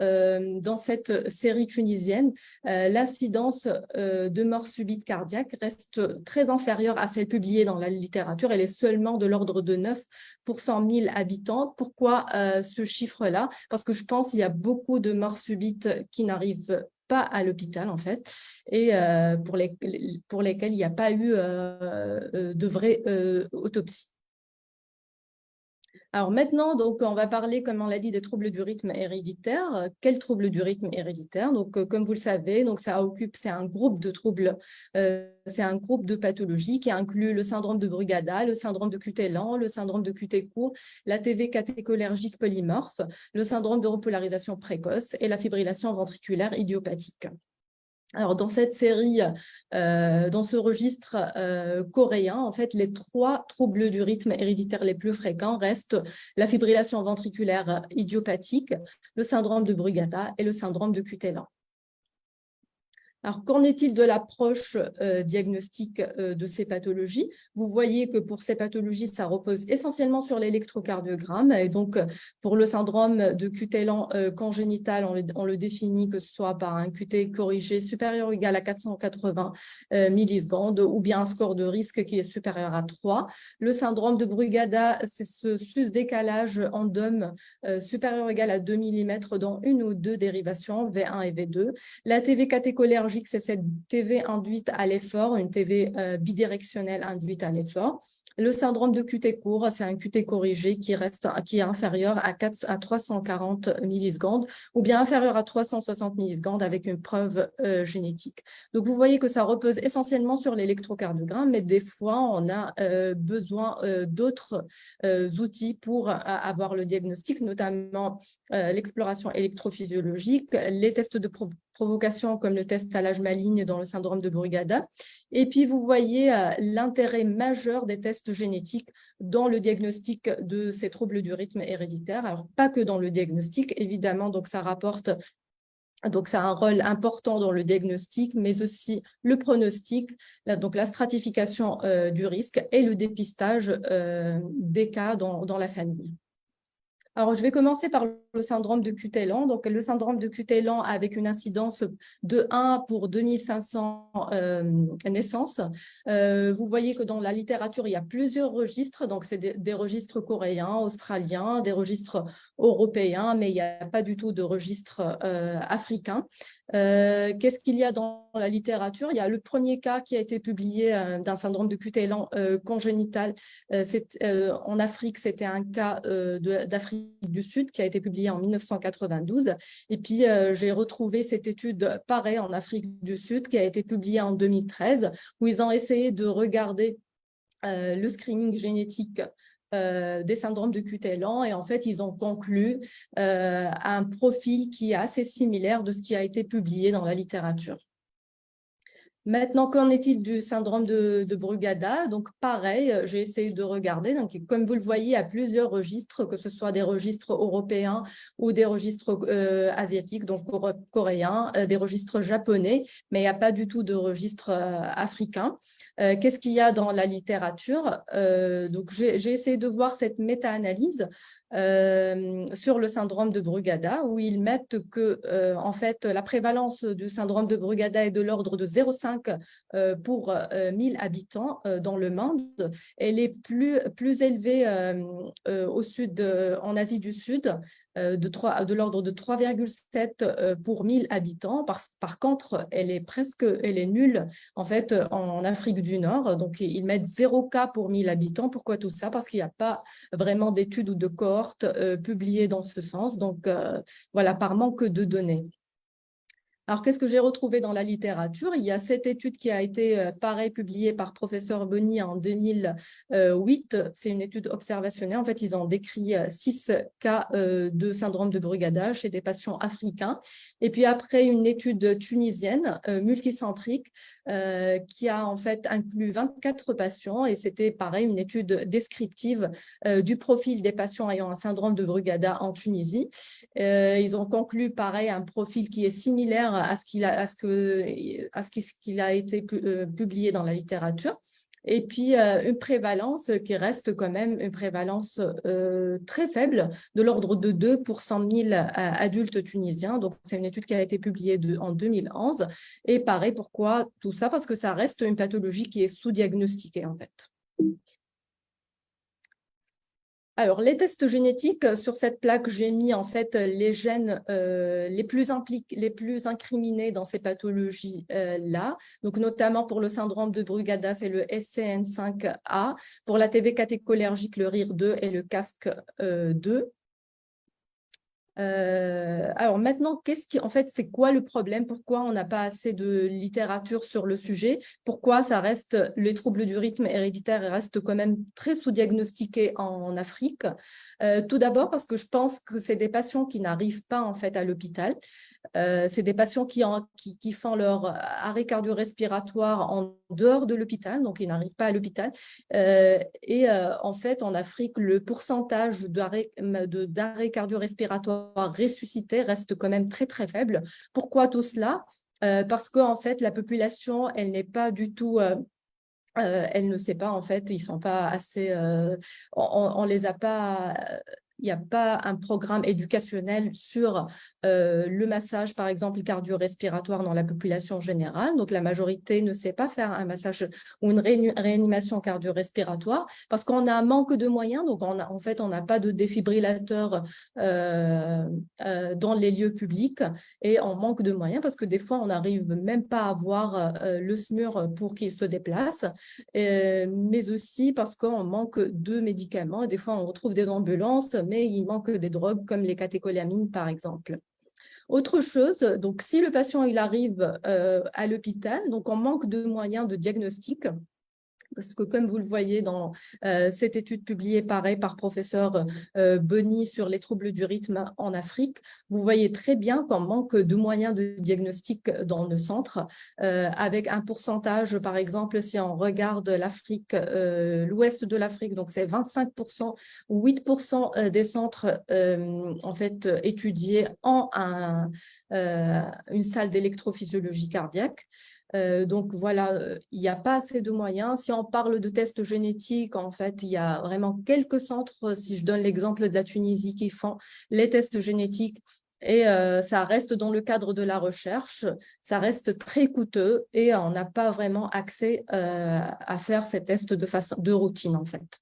dans cette série tunisienne, l'incidence de mort subite cardiaque reste très inférieure à celle publiée dans la littérature. Elle est seulement de l'ordre de 9 pour 100 000 habitants. Pourquoi ce chiffre-là? Parce que je pense qu'il y a beaucoup de morts subites qui n'arrivent pas à l'hôpital, en fait, et pour lesquels il n'y a pas eu de vraie autopsie. Alors maintenant, donc, on va parler, comme on l'a dit, des troubles du rythme héréditaire. Quels troubles du rythme héréditaire? Donc, comme vous le savez, donc c'est un groupe de troubles, c'est un groupe de pathologies qui inclut le syndrome de Brugada, le syndrome de QT lent, le syndrome de QT court, la TV catécholergique polymorphe, le syndrome de repolarisation précoce et la fibrillation ventriculaire idiopathique. Alors, dans cette série, dans ce registre coréen, en fait, les 3 troubles du rythme héréditaire les plus fréquents restent la fibrillation ventriculaire idiopathique, le syndrome de Brugada et le syndrome de QT lent. Alors, qu'en est-il de l'approche diagnostique de ces pathologies? Vous voyez que pour ces pathologies, ça repose essentiellement sur l'électrocardiogramme. Et donc, pour le syndrome de QT lent congénital, on le définit que ce soit par un QT corrigé supérieur ou égal à 480 millisecondes ou bien un score de risque qui est supérieur à 3. Le syndrome de Brugada, c'est ce sus-décalage en DOM supérieur ou égal à 2 mm dans une ou 2 dérivations, V1 et V2. La TV catécholergique, c'est cette TV induite à l'effort, une TV bidirectionnelle induite à l'effort. Le syndrome de QT court, c'est un QT corrigé qui est inférieur à 340 millisecondes ou bien inférieur à 360 millisecondes avec une preuve génétique. Donc, vous voyez que ça repose essentiellement sur l'électrocardiogramme, mais des fois, on a besoin d'autres outils pour avoir le diagnostic, notamment l'exploration électrophysiologique, les tests de provocations comme le test à l'âge maligne dans le syndrome de Brugada. Et puis, vous voyez l'intérêt majeur des tests génétiques dans le diagnostic de ces troubles du rythme héréditaire. Alors, pas que dans le diagnostic, évidemment, donc ça rapporte. Donc, ça a un rôle important dans le diagnostic, mais aussi le pronostic, donc la stratification du risque et le dépistage des cas dans la famille. Alors, je vais commencer par le syndrome de Cutelan. Donc, le syndrome de Cutelan avec une incidence de 1 pour 2500 naissances. Vous voyez que dans la littérature, il y a plusieurs registres. Donc, c'est des registres coréens, australiens, des registres européens, mais il n'y a pas du tout de registre africain. Qu'est-ce qu'il y a dans la littérature? Il y a le premier cas qui a été publié d'un syndrome de Cutelan congénital. En Afrique, c'était un cas d'Afrique du Sud qui a été publié en 1992. Et puis, j'ai retrouvé cette étude pareille en Afrique du Sud qui a été publiée en 2013, où ils ont essayé de regarder le screening génétique des syndromes de Cutelan, et en fait, ils ont conclu un profil qui est assez similaire de ce qui a été publié dans la littérature. Maintenant, qu'en est-il du syndrome de Brugada? Donc, pareil, j'ai essayé de regarder. Donc, comme vous le voyez, il y a plusieurs registres, que ce soit des registres européens ou des registres asiatiques, donc coréens, des registres japonais, mais il n'y a pas du tout de registre africain. Qu'est-ce qu'il y a dans la littérature? Donc, j'ai essayé de voir cette méta-analyse sur le syndrome de Brugada, où ils mettent que en fait, la prévalence du syndrome de Brugada est de l'ordre de 0,5 pour 1000 habitants dans le monde. Elle est plus élevée au sud, en Asie du Sud, de l'ordre de 3,7 pour 1000 habitants. Par contre, elle est nulle en fait en Afrique du Nord. Donc, ils mettent 0 cas pour 1000 habitants. Pourquoi tout ça? Parce qu'il n'y a pas vraiment d'études ou de cohortes publiées dans ce sens. Donc, voilà, par manque de données. Alors, qu'est-ce que j'ai retrouvé dans la littérature? Il y a cette étude qui a été, pareil, publiée par professeur Boni en 2008. C'est une étude observationnelle. En fait, ils ont décrit 6 cas de syndrome de Brugada chez des patients africains. Et puis après, une étude tunisienne, multicentrique, qui a en fait inclus 24 patients. Et c'était, pareil, une étude descriptive du profil des patients ayant un syndrome de Brugada en Tunisie. Ils ont conclu, pareil, un profil qui est similaire à ce qu'il a été publié dans la littérature. Et puis, une prévalence qui reste quand même une prévalence très faible, de l'ordre de 2 pour 100 000 adultes tunisiens. Donc, c'est une étude qui a été publiée en 2011. Et pareil, pourquoi tout ça? Parce que ça reste une pathologie qui est sous-diagnostiquée, en fait. Alors, les tests génétiques, sur cette plaque, j'ai mis en fait les gènes les plus incriminés dans ces pathologies-là. Donc, notamment pour le syndrome de Brugada, c'est le SCN5A. Pour la TV catécholergique, le RIR2 et le CASC2. Alors maintenant, en fait, c'est quoi le problème? Pourquoi on n'a pas assez de littérature sur le sujet? Pourquoi les troubles du rythme héréditaire restent quand même très sous-diagnostiqués en Afrique? Tout d'abord parce que je pense que c'est des patients qui n'arrivent pas en fait à l'hôpital. C'est des patients qui font leur arrêt cardio-respiratoire en dehors de l'hôpital, donc ils n'arrivent pas à l'hôpital. En fait, en Afrique, le pourcentage d'arrêt cardio-respiratoire ressuscités reste quand même très, très faible. Pourquoi tout cela? Parce qu'en fait, la population, elle n'est pas du tout... elle ne sait pas, en fait, ils ne sont pas assez... on les a pas... Il n'y a pas un programme éducationnel sur le massage, par exemple, cardio-respiratoire dans la population générale. Donc, la majorité ne sait pas faire un massage ou une réanimation cardio-respiratoire parce qu'on a un manque de moyens. Donc, en fait, on n'a pas de défibrillateur dans les lieux publics et on manque de moyens parce que des fois, on n'arrive même pas à avoir le SMUR pour qu'il se déplace, mais aussi parce qu'on manque de médicaments. Et des fois, on retrouve des ambulances, mais il manque des drogues comme les catécholamines, par exemple. Autre chose, donc si le patient il arrive à l'hôpital, donc on manque de moyens de diagnostic, Parce que comme vous le voyez dans cette étude publiée par professeur Boni sur les troubles du rythme en Afrique, vous voyez très bien qu'on manque de moyens de diagnostic dans le centre, avec un pourcentage, par exemple, si on regarde l'Afrique, l'ouest de l'Afrique, donc c'est 25%, 8% des centres en fait étudiés ont une salle d'électrophysiologie cardiaque. Donc voilà, il n'y a pas assez de moyens. Si on parle de tests génétiques, en fait, il y a vraiment quelques centres, si je donne l'exemple de la Tunisie, qui font les tests génétiques et ça reste dans le cadre de la recherche, ça reste très coûteux et on n'a pas vraiment accès à faire ces tests de routine, en fait.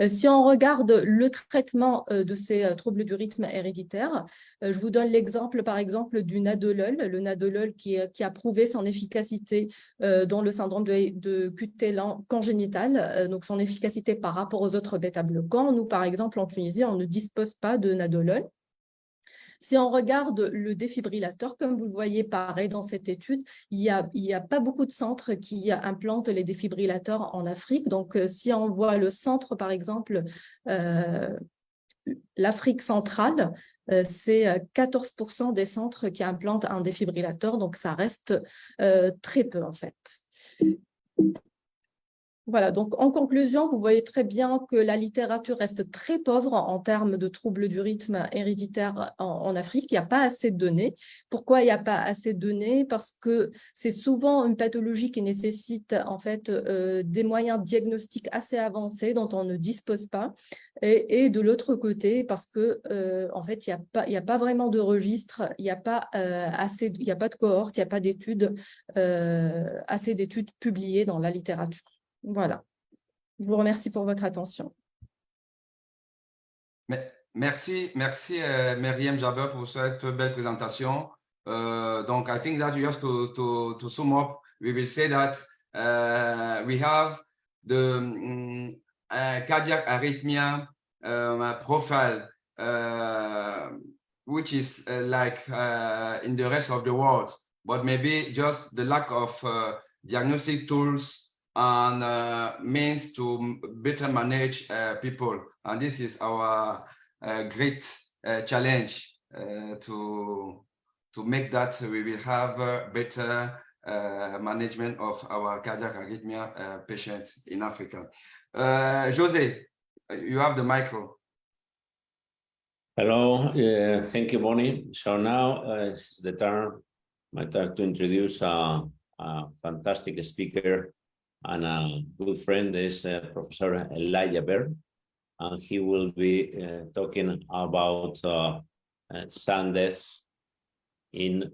Si on regarde le traitement de ces troubles du rythme héréditaire, je vous donne l'exemple, par exemple, du nadolol, le nadolol qui a prouvé son efficacité dans le syndrome de QT lent congénital, donc son efficacité par rapport aux autres bêta-bloquants. Nous, par exemple, en Tunisie, on ne dispose pas de nadolol. Si on regarde le défibrillateur, comme vous le voyez pareil dans cette étude, il y a pas beaucoup de centres qui implantent les défibrillateurs en Afrique. Donc, si on voit le centre, par exemple, l'Afrique centrale, c'est 14% des centres qui implantent un défibrillateur. Donc, ça reste très peu, en fait. Voilà, donc en conclusion, vous voyez très bien que la littérature reste très pauvre en termes de troubles du rythme héréditaire en Afrique. Il n'y a pas assez de données. Pourquoi il n'y a pas assez de données? Parce que c'est souvent une pathologie qui nécessite en fait des moyens diagnostiques assez avancés dont on ne dispose pas. Et de l'autre côté, parce que en fait, il n'y a pas vraiment de registre, il n'y a pas il n'y a pas de cohorte, il n'y a pas d'études, assez d'études publiées dans la littérature. Voilà. Je vous remercie pour votre attention. Merci, Myriam Jaber pour cette belle présentation. Donc, I think that just to sum up, we will say that we have the cardiac arrhythmia profile, which is like in the rest of the world, but maybe just the lack of diagnostic tools and means to better manage people. And this is our great challenge to make that we will have better management of our cardiac arrhythmia patients in Africa. Jose, you have the micro. Hello, thank you, Bonnie. So now it's my turn to introduce a fantastic speaker and a good friend is Professor Elijah Baird, and he will be talking about sudden death in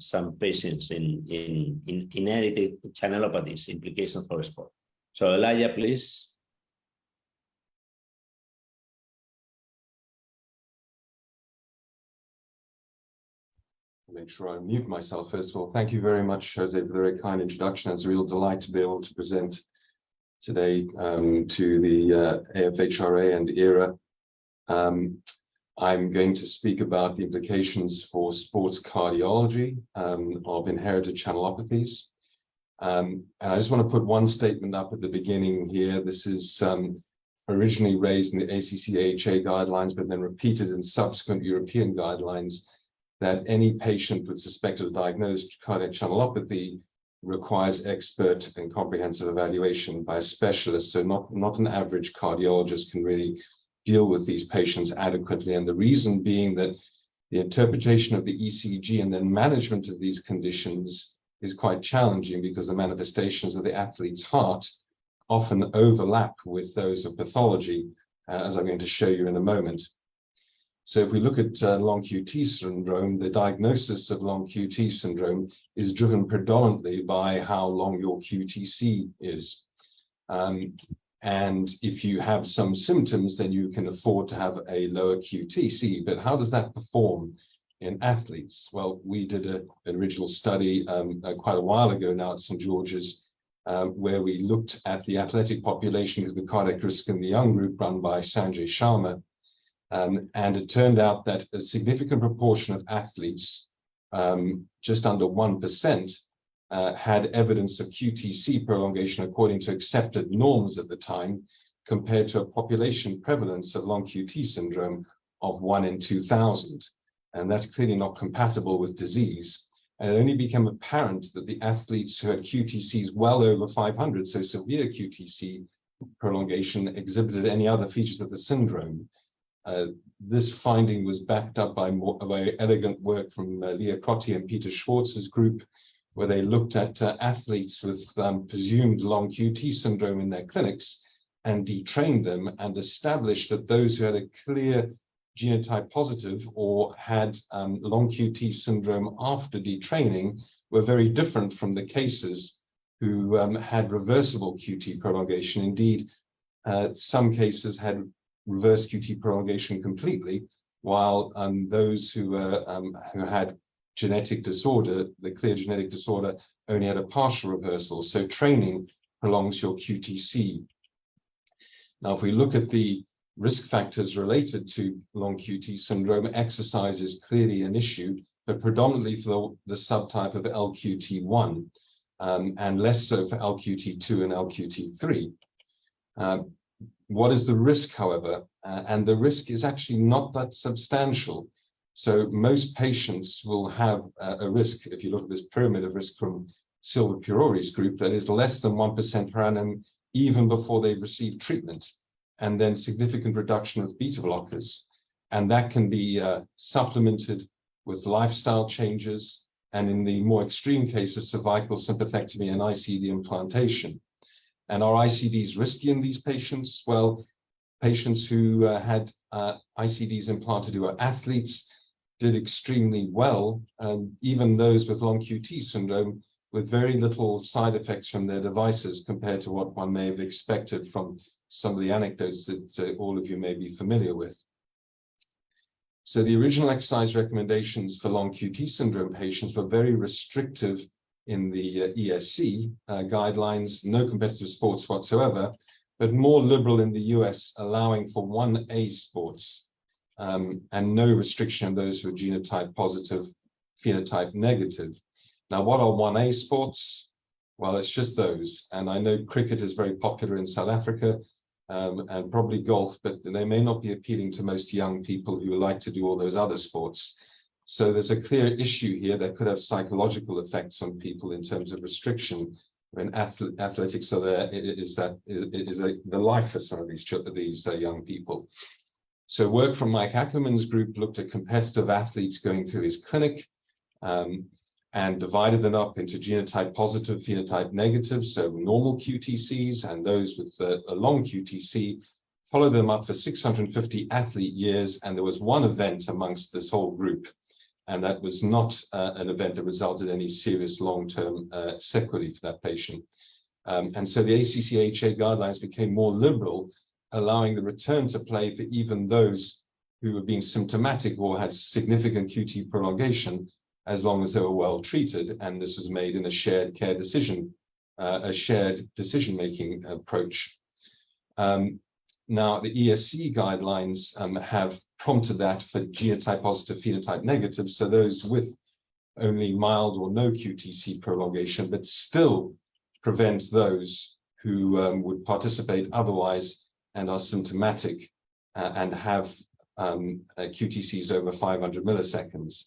some patients in inherited channelopathies, implications for sport. So Elijah, please. Make sure I mute myself first of all. Thank you very much, Jose, for the very kind introduction. It's a real delight to be able to present today to the AFHRA and ERA. I'm going to speak about the implications for sports cardiology of inherited channelopathies. And I just want to put one statement up at the beginning here. This is originally raised in the ACC-AHA guidelines, but then repeated in subsequent European guidelines, that any patient with suspected or diagnosed cardiac channelopathy requires expert and comprehensive evaluation by a specialist. So not an average cardiologist can really deal with these patients adequately. And the reason being that the interpretation of the ECG and then management of these conditions is quite challenging because the manifestations of the athlete's heart often overlap with those of pathology, as I'm going to show you in a moment. So if we look at long QT syndrome, the diagnosis of long QT syndrome is driven predominantly by how long your QTC is. And if you have some symptoms, then you can afford to have a lower QTC. But how does that perform in athletes? Well, we did an original study quite a while ago now at St. George's, where we looked at the athletic population with the cardiac risk in the young group run by Sanjay Sharma. And it turned out that a significant proportion of athletes, just under 1%, had evidence of QTC prolongation according to accepted norms at the time, compared to a population prevalence of long QT syndrome of 1 in 2,000. And that's clearly not compatible with disease. And it only became apparent that the athletes who had QTCs well over 500, so severe QTC prolongation, exhibited any other features of the syndrome. This finding was backed up by very elegant work from Leah Cotti and Peter Schwartz's group, where they looked at athletes with presumed long QT syndrome in their clinics and detrained them, and established that those who had a clear genotype positive or had long QT syndrome after detraining were very different from the cases who had reversible QT prolongation. Indeed, some cases had reverse QT prolongation completely, while those who had genetic disorder, the clear genetic disorder, only had a partial reversal. So training prolongs your QTC. Now, if we look at the risk factors related to long QT syndrome, exercise is clearly an issue, but predominantly for the subtype of LQT1, and less so for LQT2 and LQT3. What is the risk, however? And the risk is actually not that substantial. So most patients will have a risk, if you look at this pyramid of risk from Silva Purori's group, that is less than 1% per annum even before they've received treatment, and then significant reduction of beta blockers. And that can be supplemented with lifestyle changes, and in the more extreme cases, cervical sympathectomy and ICD implantation. And are ICDs risky in these patients? Well, patients who had ICDs implanted who are athletes did extremely well, and even those with long QT syndrome with very little side effects from their devices compared to what one may have expected from some of the anecdotes that all of you may be familiar with. So the original exercise recommendations for long QT syndrome patients were very restrictive in the ESC guidelines, no competitive sports whatsoever, but more liberal in the US, allowing for 1A sports and no restriction on those who are genotype positive, phenotype negative. Now, what are 1A sports? Well, it's just those. And I know cricket is very popular in South Africa, and probably golf, but they may not be appealing to most young people who like to do all those other sports. So there's a clear issue here that could have psychological effects on people in terms of restriction when athletics are there. Is the life for some of these young people. So work from Mike Ackerman's group looked at competitive athletes going through his clinic, and divided them up into genotype positive, phenotype negative, so normal QTCs, and those with a long QTC, followed them up for 650 athlete years, and there was one event amongst this whole group, and that was not an event that resulted in any serious long-term sequelae for that patient. And so the ACC/AHA guidelines became more liberal, allowing the return to play for even those who were being symptomatic or had significant QT prolongation, as long as they were well treated. And this was made in a shared care decision, a shared decision-making approach. Now, the ESC guidelines have prompted that for genotype positive, phenotype negative, so those with only mild or no QTC prolongation, but still prevent those who would participate otherwise and are symptomatic and have QTCs over 500 milliseconds.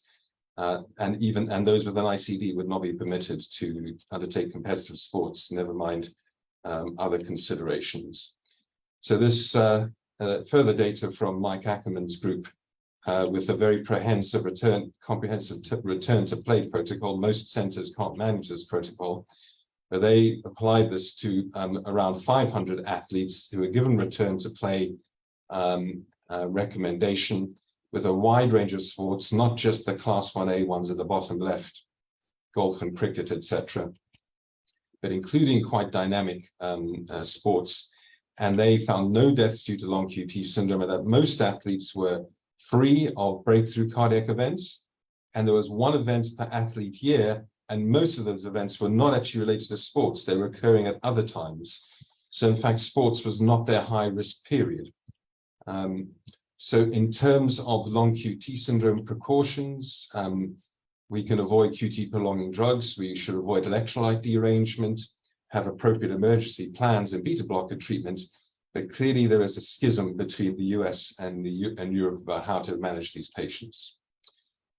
And those with an ICD would not be permitted to undertake competitive sports, never mind other considerations. So this further data from Mike Ackerman's group with a very comprehensive return to play protocol. Most centers can't manage this protocol, but they applied this to around 500 athletes who were given return to play recommendation with a wide range of sports, not just the class 1A ones at the bottom left, golf and cricket, etc., but including quite dynamic sports. And they found no deaths due to long QT syndrome, and that most athletes were free of breakthrough cardiac events. And there was one event per athlete year, and most of those events were not actually related to sports. They were occurring at other times. So in fact, sports was not their high risk period. So in terms of long QT syndrome precautions, We can avoid QT prolonging drugs. We should avoid electrolyte derangement, have appropriate emergency plans and beta blocker treatment. But clearly there is a schism between the US and Europe about how to manage these patients.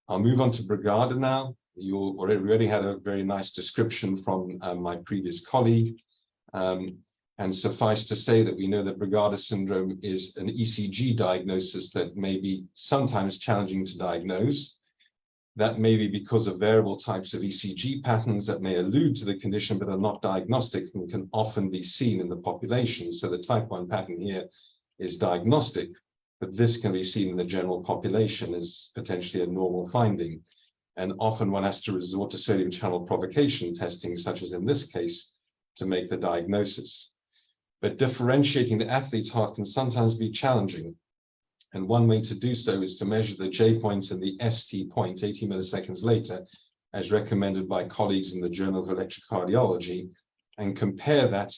I'll move on to Brugada now. You already had a very nice description from my previous colleague. And suffice to say that we know that Brugada syndrome is an ECG diagnosis that may be sometimes challenging to diagnose. That may be because of variable types of ECG patterns that may allude to the condition but are not diagnostic and can often be seen in the population. So the type 1 pattern here is diagnostic, but this can be seen in the general population as potentially a normal finding. And often one has to resort to sodium channel provocation testing, such as in this case, to make the diagnosis. But differentiating the athlete's heart can sometimes be challenging. And one way to do so is to measure the J point and the ST point 80 milliseconds later, as recommended by colleagues in the Journal of Electrocardiology, and compare that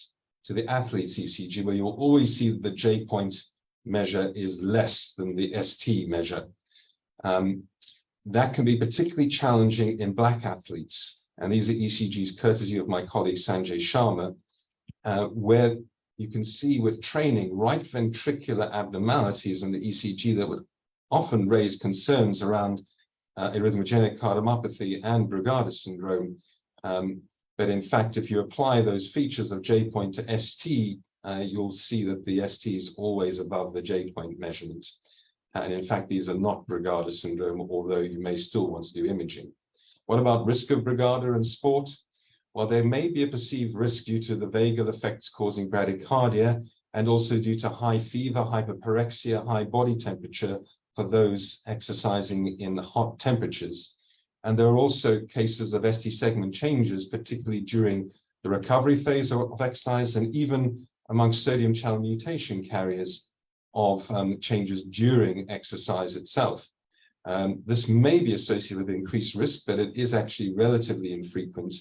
to the athlete's ECG, where you'll always see that the J point measure is less than the ST measure. That can be particularly challenging in Black athletes. And these are ECGs courtesy of my colleague Sanjay Sharma, where you can see with training right ventricular abnormalities in the ECG that would often raise concerns around arrhythmogenic cardiomyopathy and Brugada syndrome. But in fact, if you apply those features of J point to ST, you'll see that the ST is always above the J point measurement. And in fact, these are not Brugada syndrome, although you may still want to do imaging. What about risk of Brugada in sport? Well, there may be a perceived risk due to the vagal effects causing bradycardia and also due to high fever, hyperpyrexia, high body temperature for those exercising in hot temperatures. And there are also cases of ST segment changes, particularly during the recovery phase of exercise and even amongst sodium channel mutation carriers of changes during exercise itself. This may be associated with increased risk, but it is actually relatively infrequent.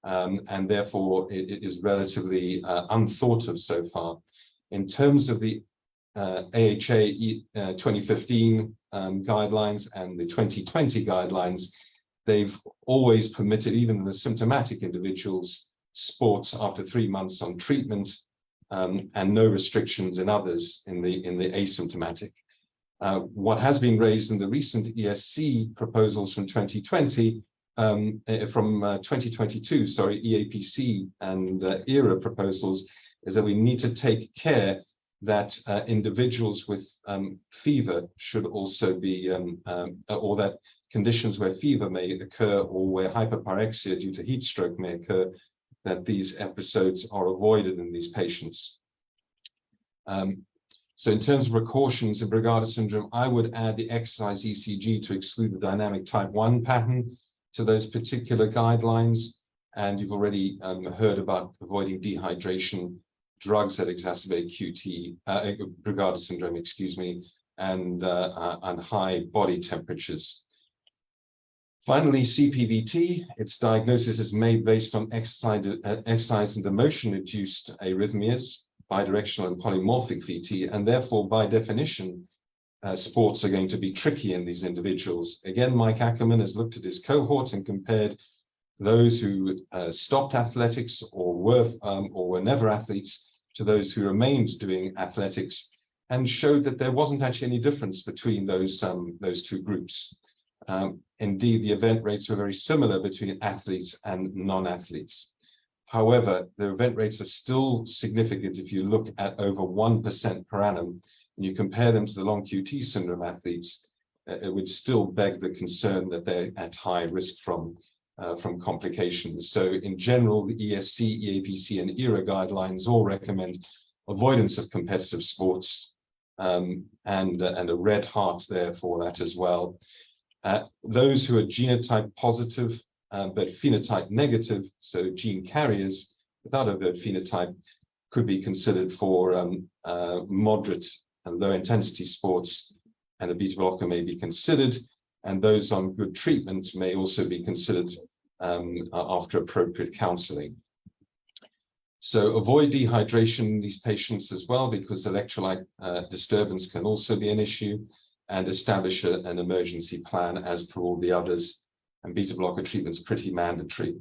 And therefore it is relatively unthought of so far. In terms of the AHA 2015 guidelines and the 2020 guidelines, they've always permitted even the symptomatic individuals sports after 3 months on treatment and no restrictions in others in the asymptomatic. What has been raised in the recent ESC proposals from 2020 from 2022, sorry, EAPC and ERA proposals, is that we need to take care that individuals with fever should also be, or that conditions where fever may occur or where hyperpyrexia due to heat stroke may occur, that these episodes are avoided in these patients. So in terms of precautions in Brugada syndrome, I would add the exercise ECG to exclude the dynamic type 1 pattern to those particular guidelines. And you've already heard about avoiding dehydration, drugs that exacerbate Brugada syndrome, excuse me, and high body temperatures. Finally, CPVT, its diagnosis is made based on exercise and emotion-induced arrhythmias, bidirectional and polymorphic VT, and therefore, by definition, sports are going to be tricky in these individuals. Again, Mike Ackerman has looked at his cohort and compared those who stopped athletics or were never athletes to those who remained doing athletics, and showed that there wasn't actually any difference between those two groups. Indeed, the event rates were very similar between athletes and non-athletes. However, the event rates are still significant if you look at over 1% per annum, and you compare them to the long QT syndrome athletes. It would still beg the concern that they're at high risk from complications. So in general, the ESC, EAPC, and ERA guidelines all recommend avoidance of competitive sports and a red heart there for that as well. Those who are genotype positive but phenotype negative, so gene carriers without overt phenotype, could be considered for moderate and low intensity sports, and a beta blocker may be considered, and those on good treatment may also be considered after appropriate counseling. So avoid dehydration in these patients as well, because electrolyte disturbance can also be an issue, and establish an emergency plan as per all the others and beta blocker treatment is pretty mandatory.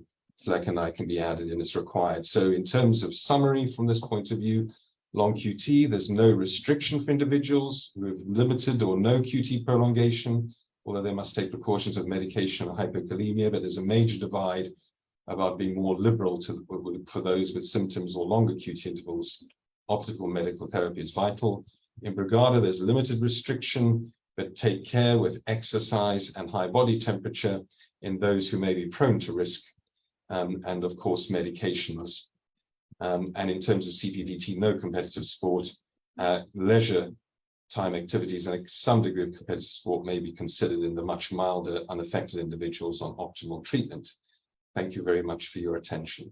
Flecainide can be added in as required. So in terms of summary from this point of view, long QT, there's no restriction for individuals with limited or no QT prolongation, although they must take precautions of medication or hypokalemia, but there's a major divide about being more liberal for those with symptoms or longer QT intervals. Optical medical therapy is vital. In Brugada, there's limited restriction, but take care with exercise and high body temperature in those who may be prone to risk, and of course, medications. And in terms of CPVT, no competitive sport, leisure time activities and some degree of competitive sport may be considered in the much milder, unaffected individuals on optimal treatment. Thank you very much for your attention.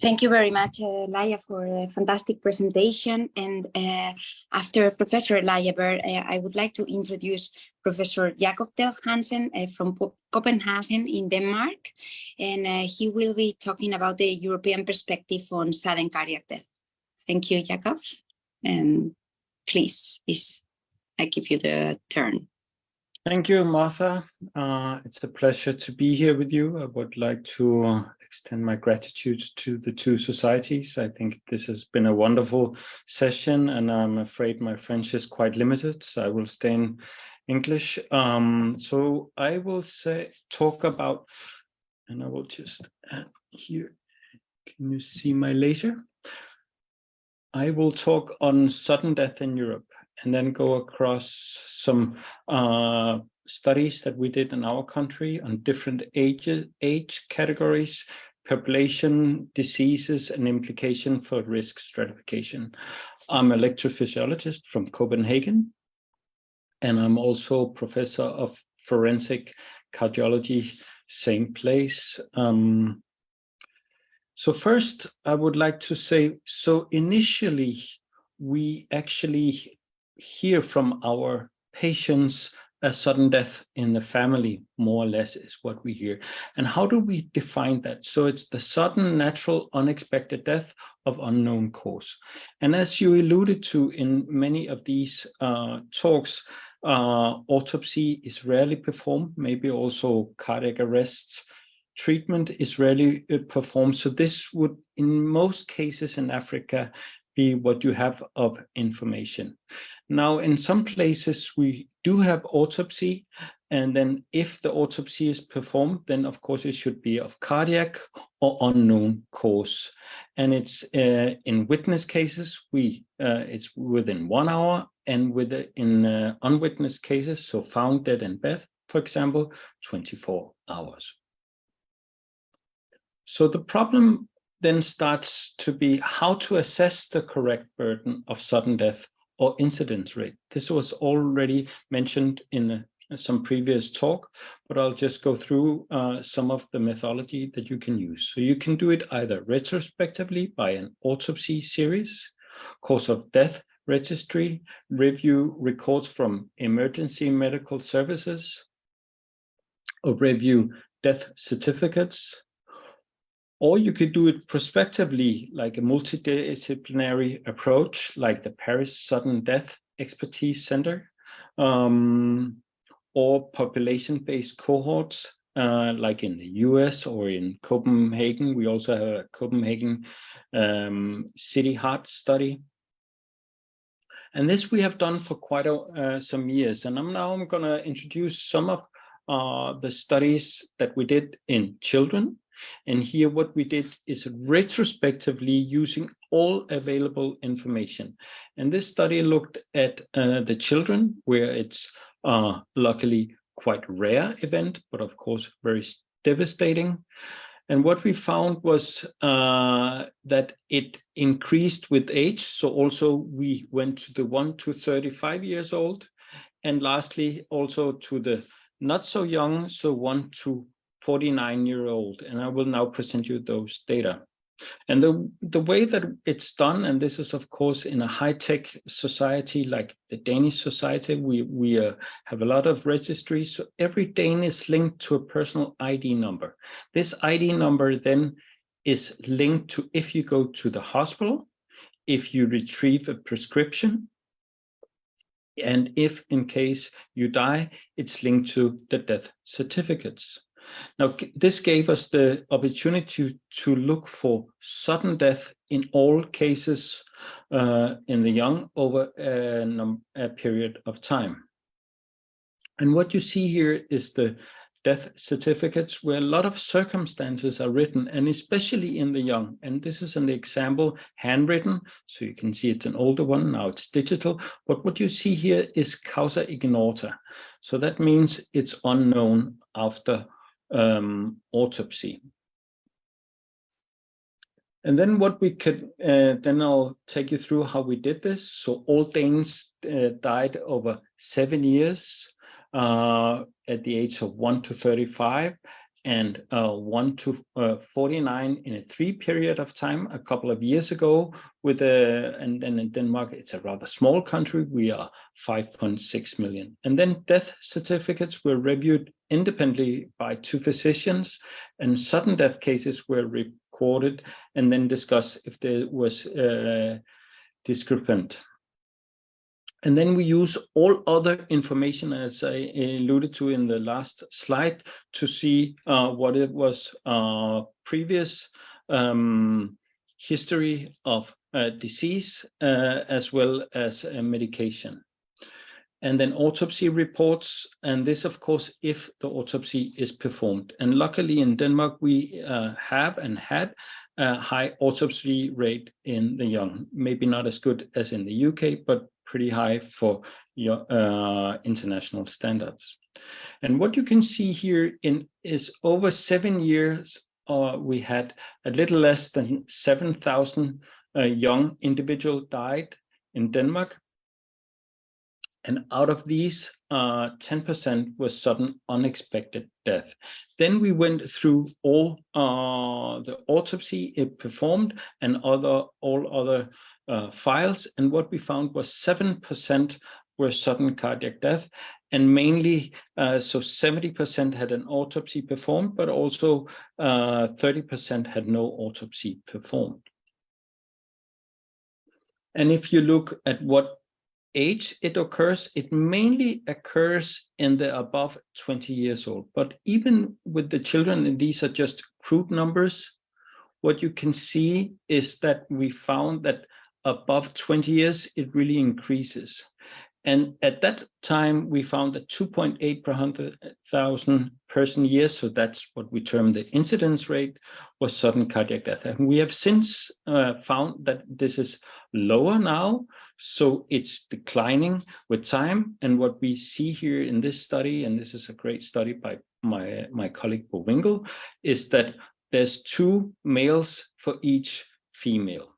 Thank you very much, Laia, for a fantastic presentation. And after Professor Lagerberg, I would like to introduce Professor Jacob Del Hansen from Copenhagen in Denmark. And he will be talking about the European perspective on sudden cardiac death. Thank you, Jacob. And please, I give you the turn. Thank you, Martha. It's a pleasure to be here with you. I would like to extend my gratitude to the two societies. I think this has been a wonderful session, and I'm afraid my French is quite limited, so I will stay in English. So I will talk about, and I will just add here, can you see my laser? I will talk on sudden death in Europe, and then go across some studies that we did in our country on different age categories, population, diseases, and implication for risk stratification. I'm an electrophysiologist from Copenhagen, and I'm also professor of forensic cardiology, same place. So first, I would like to say, so initially, we actually hear from our patients a sudden death in the family, more or less, is what we hear. And how do we define that? So it's the sudden, natural, unexpected death of unknown cause. And as you alluded to in many of these talks, autopsy is rarely performed, maybe also cardiac arrests. Treatment is rarely performed. So this would, in most cases in Africa, be what you have of information. Now, in some places, we do have autopsy, and then if the autopsy is performed, then of course it should be of cardiac or unknown cause. And it's in witness cases, it's within 1 hour, and in unwitnessed cases, so found dead in bed, for example, 24 hours. So the problem then starts to be how to assess the correct burden of sudden death or incidence rate. This was already mentioned in some previous talk, but I'll just go through some of the methodology that you can use. So you can do it either retrospectively by an autopsy series, cause of death registry, review records from emergency medical services, or review death certificates. Or you could do it prospectively, like a multidisciplinary approach, like the Paris Sudden Death Expertise Center, or population-based cohorts, like in the US or in Copenhagen. We also have a Copenhagen City Heart Study. And this we have done for quite some years. And I'm going to introduce some of the studies that we did in children. And here what we did is retrospectively using all available information. And this study looked at the children, where it's luckily quite rare event, but of course very devastating. And what we found was that it increased with age. So also we went to the 1 to 35 years old. And lastly, also to the not so young, so 1 to 49-year-old, and I will now present you those data. And the way that it's done, and this is of course in a high-tech society like the Danish society, we have a lot of registries. So every Dane is linked to a personal ID number. This ID number then is linked to if you go to the hospital, if you retrieve a prescription, And if in case you die, it's linked to the death certificates. Now, this gave us the opportunity to look for sudden death in all cases in the young over a period of time. And what you see here is the death certificates where a lot of circumstances are written, and especially in the young. And this is an example handwritten, so you can see it's an older one, now it's digital. But what you see here is causa ignota. So that means it's unknown after autopsy. And then what we could, then I'll take you through how we did this. So all Danes died over 7 years. At the age of 1 to 35 and 1 to 49 in a 3 period of time a couple of years ago. And then in Denmark, it's a rather small country. We are 5.6 million. And then death certificates were reviewed independently by 2 physicians, and sudden death cases were recorded and then discussed if there was discrepant. And then we use all other information, as I alluded to in the last slide, to see what it was previous history of disease as well as medication. And then autopsy reports, and this, of course, if the autopsy is performed. And luckily in Denmark, we have and had a high autopsy rate in the young. Maybe not as good as in the UK, but pretty high for your international standards. And what you can see here is over 7 years, we had a little less than 7,000 young individuals died in Denmark. And out of these, 10% was sudden unexpected death. Then we went through all the autopsy it performed and all other files, and what we found was 7% were sudden cardiac death, and mainly so 70% had an autopsy performed, but also 30% had no autopsy performed. And if you look at what age it occurs, it mainly occurs in the above 20 years old. But even with the children, and these are just crude numbers, what you can see is that we found that above 20 years, it really increases. And at that time, we found that 2.8 per 100,000 person years, so that's what we term the incidence rate, was sudden cardiac death. And we have since found that this is lower now, so it's declining with time. And what we see here in this study, and this is a great study by my colleague Bo Winkel, is that there's 2 males for each female.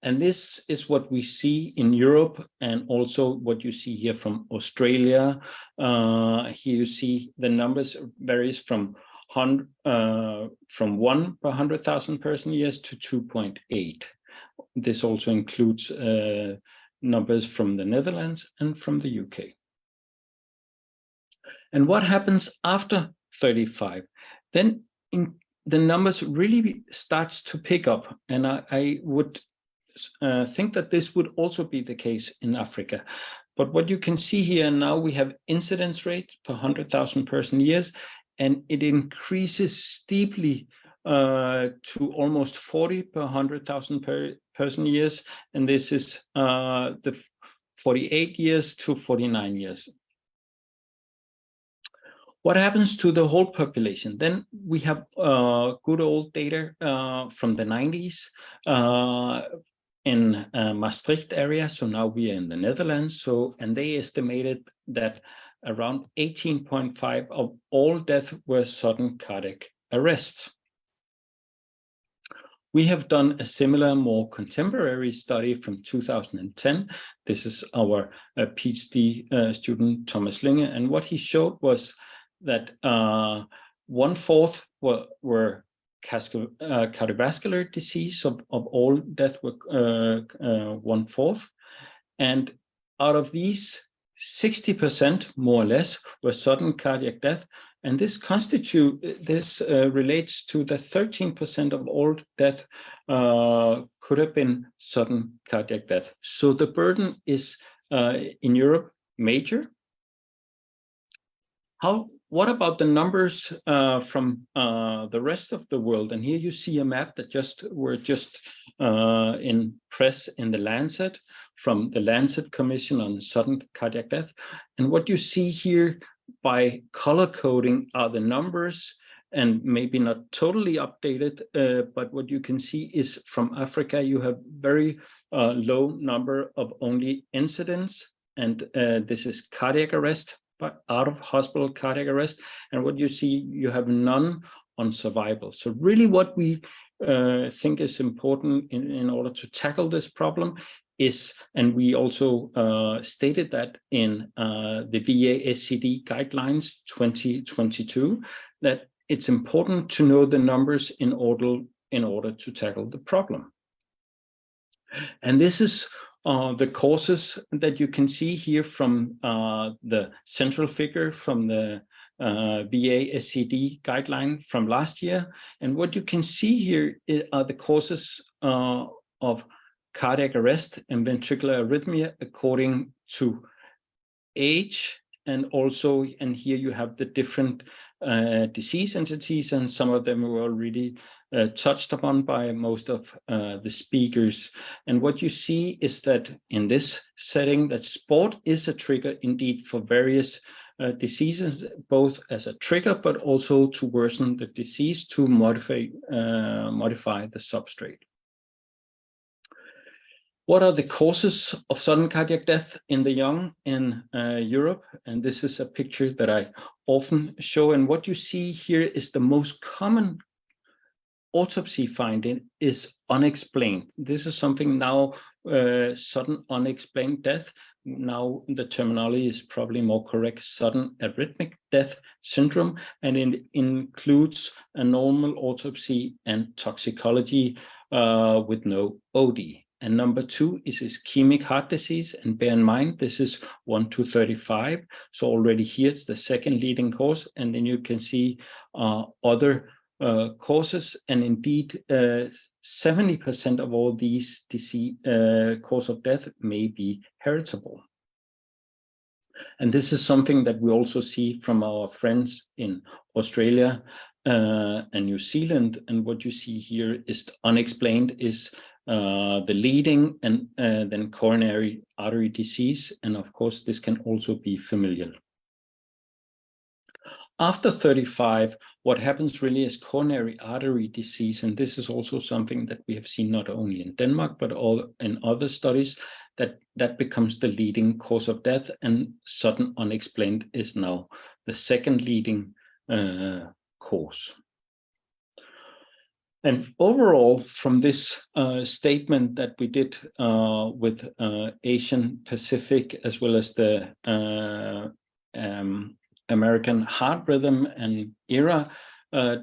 And this is what we see in Europe, and also what you see here from Australia. Here you see the numbers varies from 1 per 100,000 person years to 2.8. This also includes numbers from the Netherlands and from the UK. And what happens after 35? Then the numbers really starts to pick up, and I would think that this would also be the case in Africa. But what you can see here now, we have incidence rate per 100,000 person years, and it increases steeply to almost 40 per 100,000 person years. And this is the 48 years to 49 years. What happens to the whole population? Then we have good old data from the 90s in Maastricht area. So now we are in the Netherlands. So, and they estimated that around 18.5 of all deaths were sudden cardiac arrests. We have done a similar, more contemporary study from 2010. This is our PhD student, Thomas Lynge. And what he showed was that 1/4 were cardiovascular disease of all death were 1/4. And out of these, 60% more or less were sudden cardiac death, And this relates to the 13% of all death could have been sudden cardiac death. So the burden is in Europe major. What about the numbers from the rest of the world? And here you see a map that were just in press in the Lancet, from the Lancet Commission on Sudden Cardiac Death. And what you see here by color coding are the numbers, and maybe not totally updated, but what you can see is from Africa, you have very low number of only incidents, and this is cardiac arrest, but out of hospital cardiac arrest. And what you see, you have none on survival. So really what we think is important in order to tackle this problem is, and we also stated that in the VA SCD guidelines 2022, that it's important to know the numbers in order to tackle the problem. And this is the causes that you can see here from the central figure from the VA SCD guideline from last year. And what you can see here are the causes of cardiac arrest and ventricular arrhythmia according to age, and also, and here you have the different disease entities, and some of them were already touched upon by most of the speakers. And what you see is that in this setting, that sport is a trigger indeed for various diseases, both as a trigger, but also to worsen the disease, to modify the substrate. What are the causes of sudden cardiac death in the young in Europe? And this is a picture that I often show. And what you see here is the most common autopsy finding is unexplained. This is something now, sudden unexplained death. Now the terminology is probably more correct, sudden arrhythmic death syndrome, and it includes a normal autopsy and toxicology with no OD. And number 2 is ischemic heart disease. And bear in mind, this is 1 to 35. So already here it's the second leading cause. And then you can see other causes. And indeed, 70% of all these disease cause of death may be heritable. And this is something that we also see from our friends in Australia and New Zealand. And what you see here is unexplained is the leading, and then coronary artery disease. And of course, this can also be familial. After 35, what happens really is coronary artery disease. And this is also something that we have seen not only in Denmark, but all in other studies, that becomes the leading cause of death, and sudden unexplained is now the second leading cause. And overall, from this statement that we did with Asian Pacific, as well as the American Heart Rhythm and ERA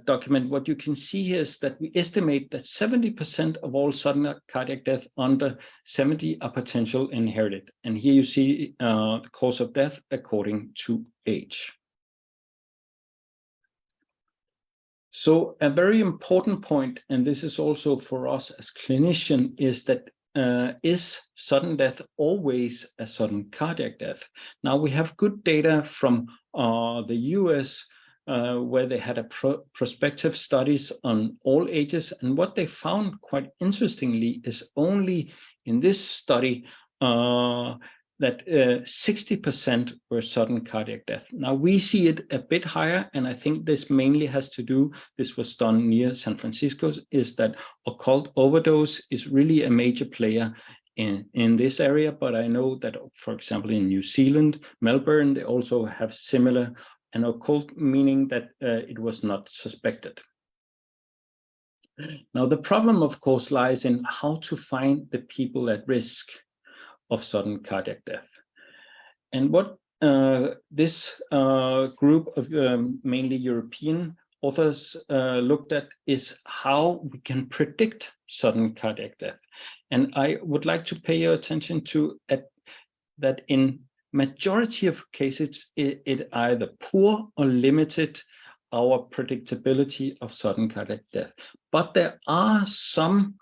document, what you can see here is that we estimate that 70% of all sudden cardiac death under 70 are potential inherited. And here you see the cause of death according to age. So a very important point, and this is also for us as clinicians, is that is sudden death always a sudden cardiac death? Now we have good data from the US where they had a prospective studies on all ages, and what they found quite interestingly is only in this study that 60% were sudden cardiac death. Now we see it a bit higher, and I think this mainly has to do, this was done near San Francisco, is that occult overdose is really a major player in this area. But I know that, for example, in New Zealand, Melbourne, they also have similar, and occult meaning that it was not suspected. Now the problem, of course, lies in how to find the people at risk of sudden cardiac death. And what this group of mainly European authors looked at is how we can predict sudden cardiac death. And I would like to pay your attention to that in majority of cases, it either poor or limited our predictability of sudden cardiac death. But there are some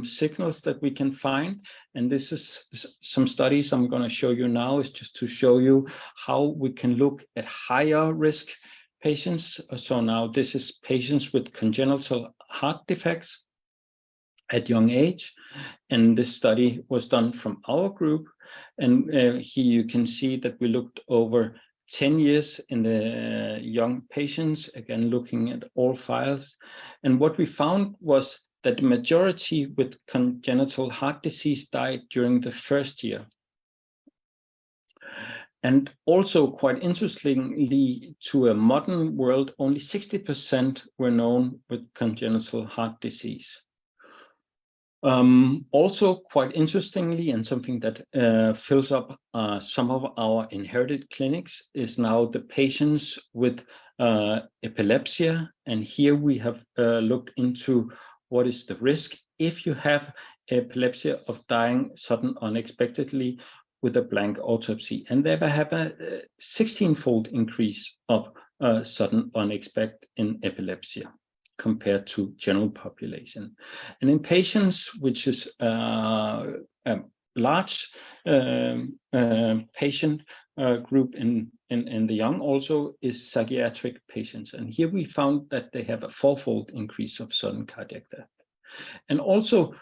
signals that we can find, and this is some studies I'm going to show you now, is just to show you how we can look at higher risk patients. So now this is patients with congenital heart defects at young age, and this study was done from our group, and here you can see that we looked over 10 years in the young patients, again looking at all files, and what we found was that the majority with congenital heart disease died during the first year. And also, quite interestingly, to a modern world, only 60% were known with congenital heart disease. Also, quite interestingly, and something that fills up some of our inherited clinics, is now the patients with epilepsy. And here we have looked into what is the risk if you have epilepsy of dying sudden unexpectedly with a blank autopsy. And they have a 16-fold increase of sudden unexpected in epilepsy compared to general population. And in patients, which is a large patient group in the young, also is psychiatric patients. And here we found that they have a 4-fold increase of sudden cardiac death. And also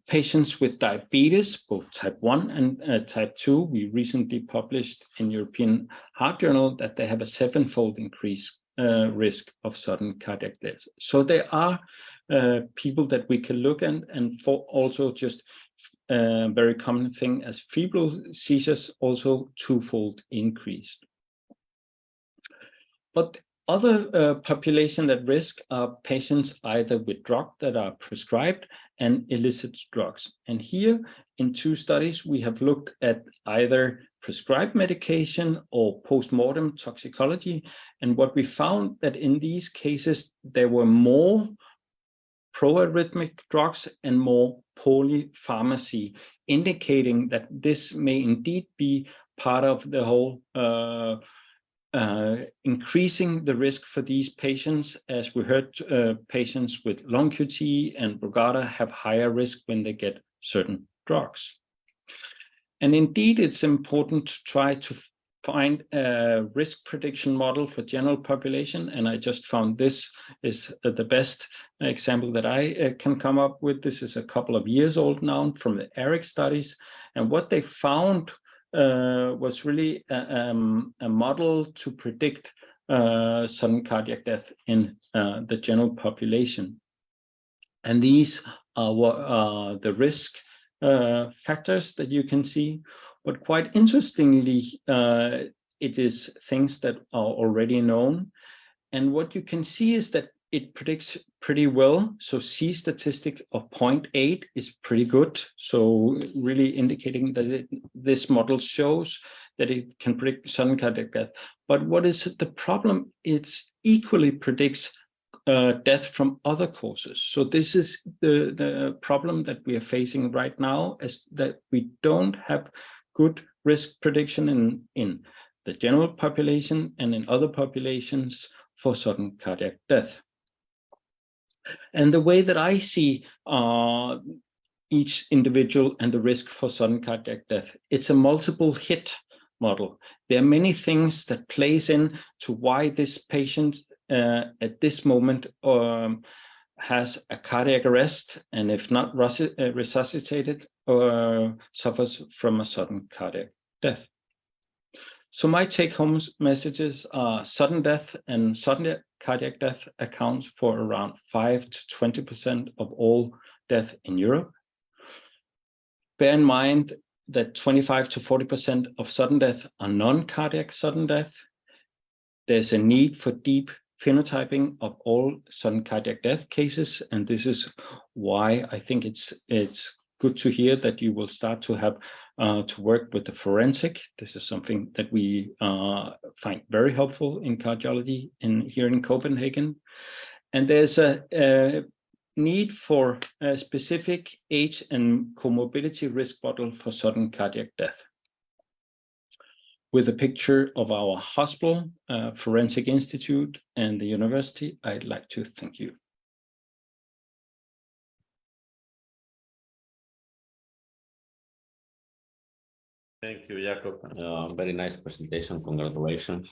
patients with diabetes, both type 1 and type 2, we recently published in European Heart Journal that they have a 7-fold increase risk of sudden cardiac death. So there are people that we can look at, and for also just a very common thing as febrile seizures, also 2-fold increased. But other population at risk are patients either with drugs that are prescribed and illicit drugs. And here in 2 studies, we have looked at either prescribed medication or post-mortem toxicology. And what we found that in these cases, there were more proarrhythmic drugs and more polypharmacy, indicating that this may indeed be part of the whole increasing the risk for these patients. As we heard, patients with long QT and Brugada have higher risk when they get certain drugs. And indeed, it's important to try to find a risk prediction model for general population. And I just found this is the best example that I can come up with. This is a couple of years old now from the ERIC studies. And what they found was really a model to predict sudden cardiac death in the general population. And these are the risk factors that you can see. But quite interestingly, it is things that are already known. And what you can see is that it predicts pretty well. So C statistic of 0.8 is pretty good. So really indicating that this model shows that it can predict sudden cardiac death. But what is the problem? It equally predicts death from other causes. So this is the problem that we are facing right now, is that we don't have good risk prediction in the general population and in other populations for sudden cardiac death. And the way that I see each individual and the risk for sudden cardiac death, it's a multiple hit model. There are many things that plays in to why this patient at this moment has a cardiac arrest, and if not resuscitated, suffers from a sudden cardiac death. So my take-home messages are sudden death and sudden cardiac death accounts for around 5 to 20% of all death in Europe. Bear in mind that 25 to 40% of sudden death are non-cardiac sudden death. There's a need for deep phenotyping of all sudden cardiac death cases, and this is why I think it's good to hear that you will start to have to work with the forensic. This is something that we find very helpful in cardiology here in Copenhagen. And there's a need for a specific age and comorbidity risk model for sudden cardiac death. with a picture of our hospital, Forensic Institute, and the university, I'd like to thank you. Thank you, Jacob. Very nice presentation. Congratulations.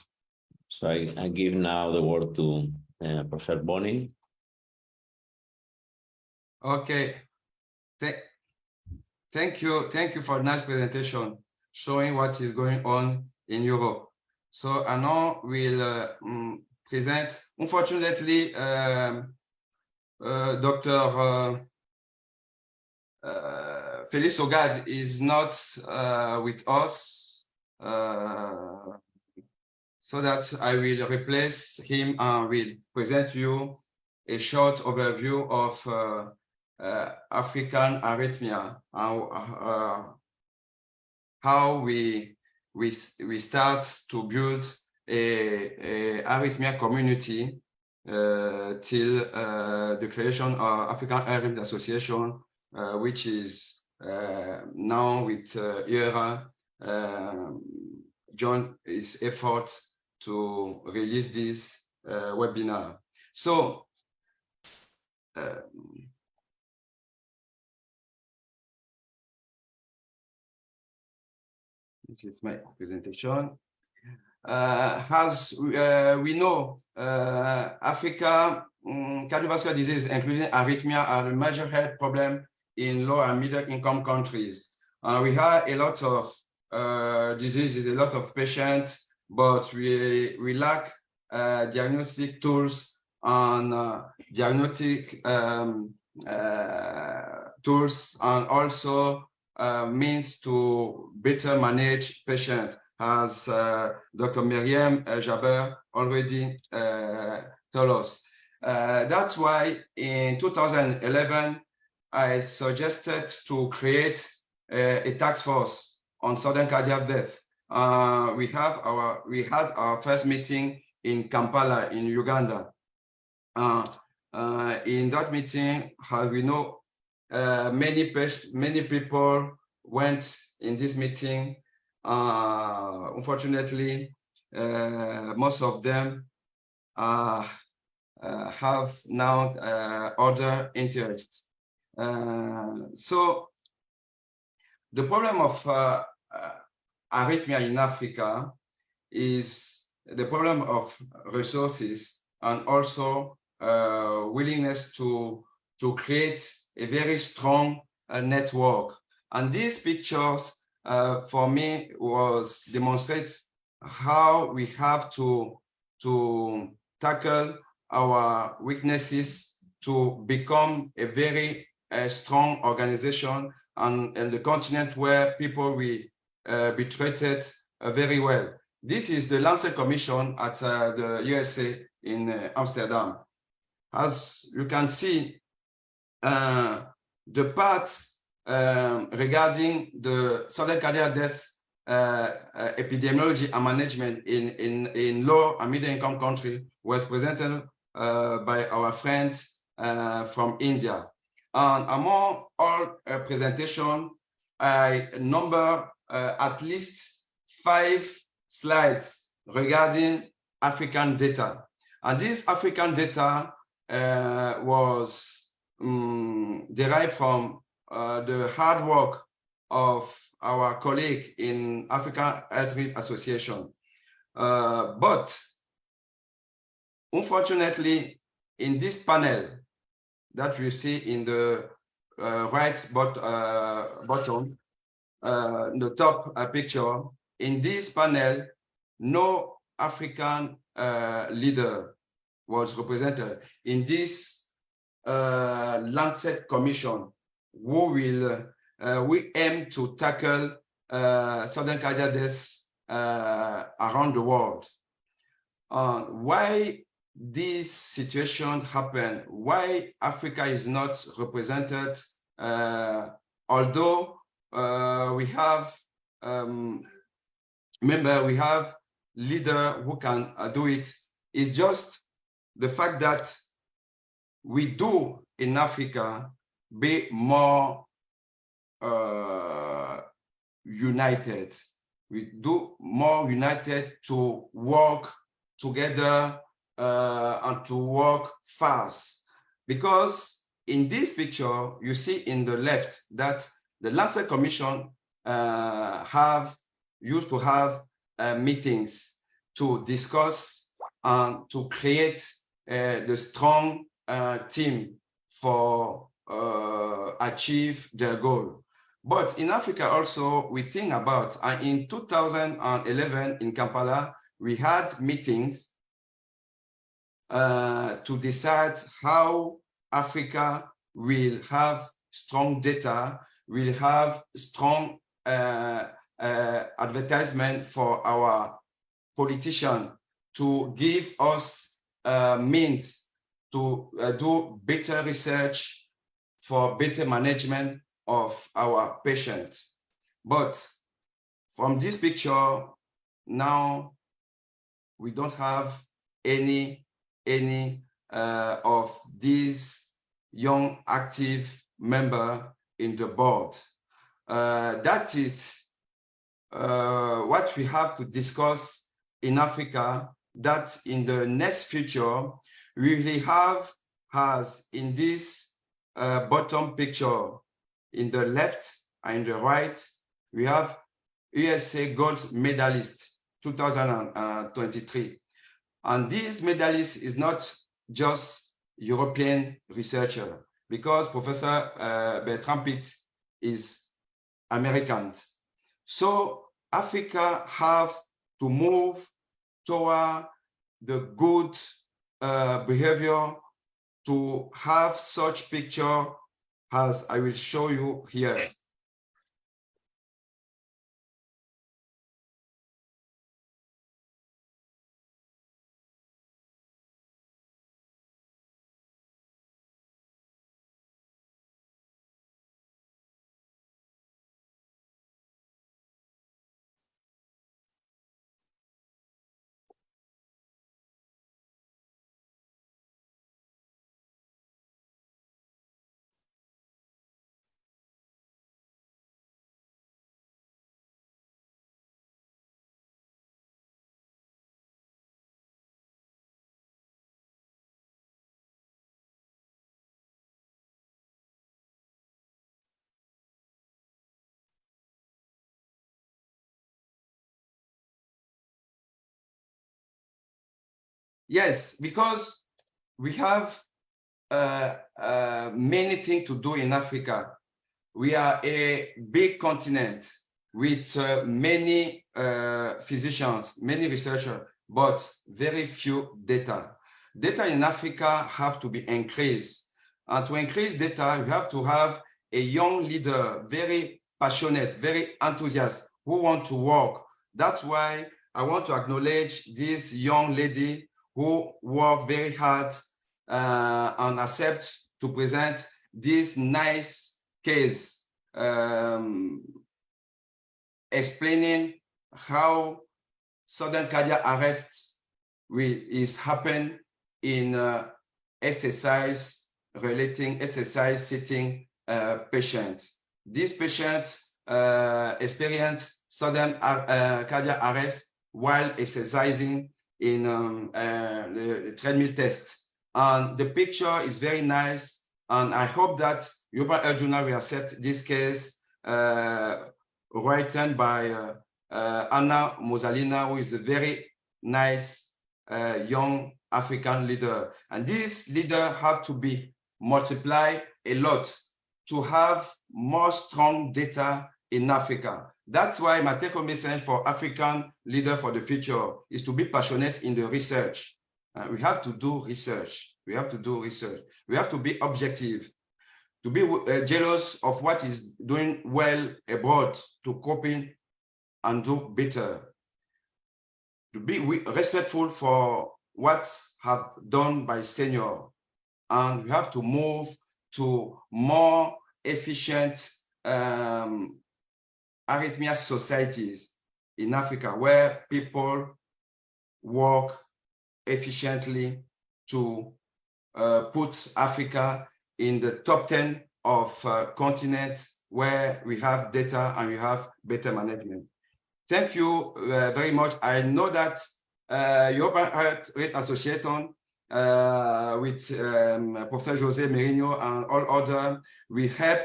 So I give now the word to Professor Boni. Okay. Thank you for a nice presentation showing what is going on in Europe. So I now will present, unfortunately, Dr. Félix Laugade is not with us, so that I will replace him and will present you a short overview of African arrhythmia, how we start to build a arrhythmia community till the creation of African Arrhythmia Association, which is now with ERA joined its effort to release this webinar. So this is my presentation. As we know, Africa cardiovascular disease, including arrhythmia, are a major health problem in low and middle income countries. We have a lot of diseases, a lot of patients, but we lack diagnostic tools and diagnostic tools, and also means to better manage patients, as Dr. Myriam Jaber already told us. That's why in 2011, I suggested to create a task force on sudden cardiac death. We had our first meeting in Kampala in Uganda. In that meeting, as we know, many people went in this meeting. Unfortunately, most of them have now other interests. So the problem of arrhythmia in Africa is the problem of resources and also willingness to create a very strong network. And these pictures for me was demonstrates how we have to tackle our weaknesses to become a very strong organization and the continent where people will be treated very well. This is the Lancet Commission at the USA in Amsterdam. As you can see, the parts regarding the sudden cardiac death epidemiology and management in low and middle income countries was presented by our friends from India. And among all presentation, I number at least 5 slides regarding African data. And this African data was derived from the hard work of our colleague in African Arrhythmia Association. But unfortunately, in this panel that you see in the right bottom, the top picture, in this panel, no African leader was represented. In this Lancet Commission, who will we aim to tackle sudden cardiac deaths around the world. Why this situation happened? Why Africa is not represented? Although we have we have leader who can do it. It's just the fact that we do in Africa be more united. we do more united to work together and to work fast. Because in this picture, you see in the left that the Lancet Commission used to have meetings to discuss and to create the strong team for achieve their goal. But in Africa also, we think about, in 2011 in Kampala, we had meetings to decide how Africa will have strong data, will have strong advertisement for our politicians to give us means to do better research for better management of our patients. But from this picture, now we don't have any of these young active members in the board. That is what we have to discuss in Africa, that in the next future, we will have, as in this bottom picture, in the left and the right, we have USA gold medalist 2023. And this medalist is not just European researcher, because Professor Bertrand Pitt is American. So Africa have to move toward the good behavior to have such picture as I will show you here. Yes, because we have many things to do in Africa. We are a big continent with many physicians, many researchers, but very few data. Data in Africa have to be increased. And to increase data, you have to have a young leader, very passionate, very enthusiastic, who want to work. That's why I want to acknowledge this young lady who work very hard and accept to present this nice case, explaining how sudden cardiac arrest is happen in exercise relating exercise sitting patients. These patients experience sudden cardiac arrest while exercising in the treadmill test. And the picture is very nice. And I hope that European Health Journal will accept this case written by Anna Mosalina, who is a very nice young African leader. And this leader have to be multiplied a lot to have more strong data in Africa. That's why my take-home message for African leader for the future is to be passionate in the research. We have to do research. We have to do research. We have to be objective, to be jealous of what is doing well abroad, to copy and do better, to be respectful for what have done by senior. And we have to move to more efficient arrhythmia societies in Africa, where people work efficiently to put Africa in the top 10 of continents where we have data and we have better management. Thank you very much. I know that European Heart Rate Association with Professor Jose Merino and all other will help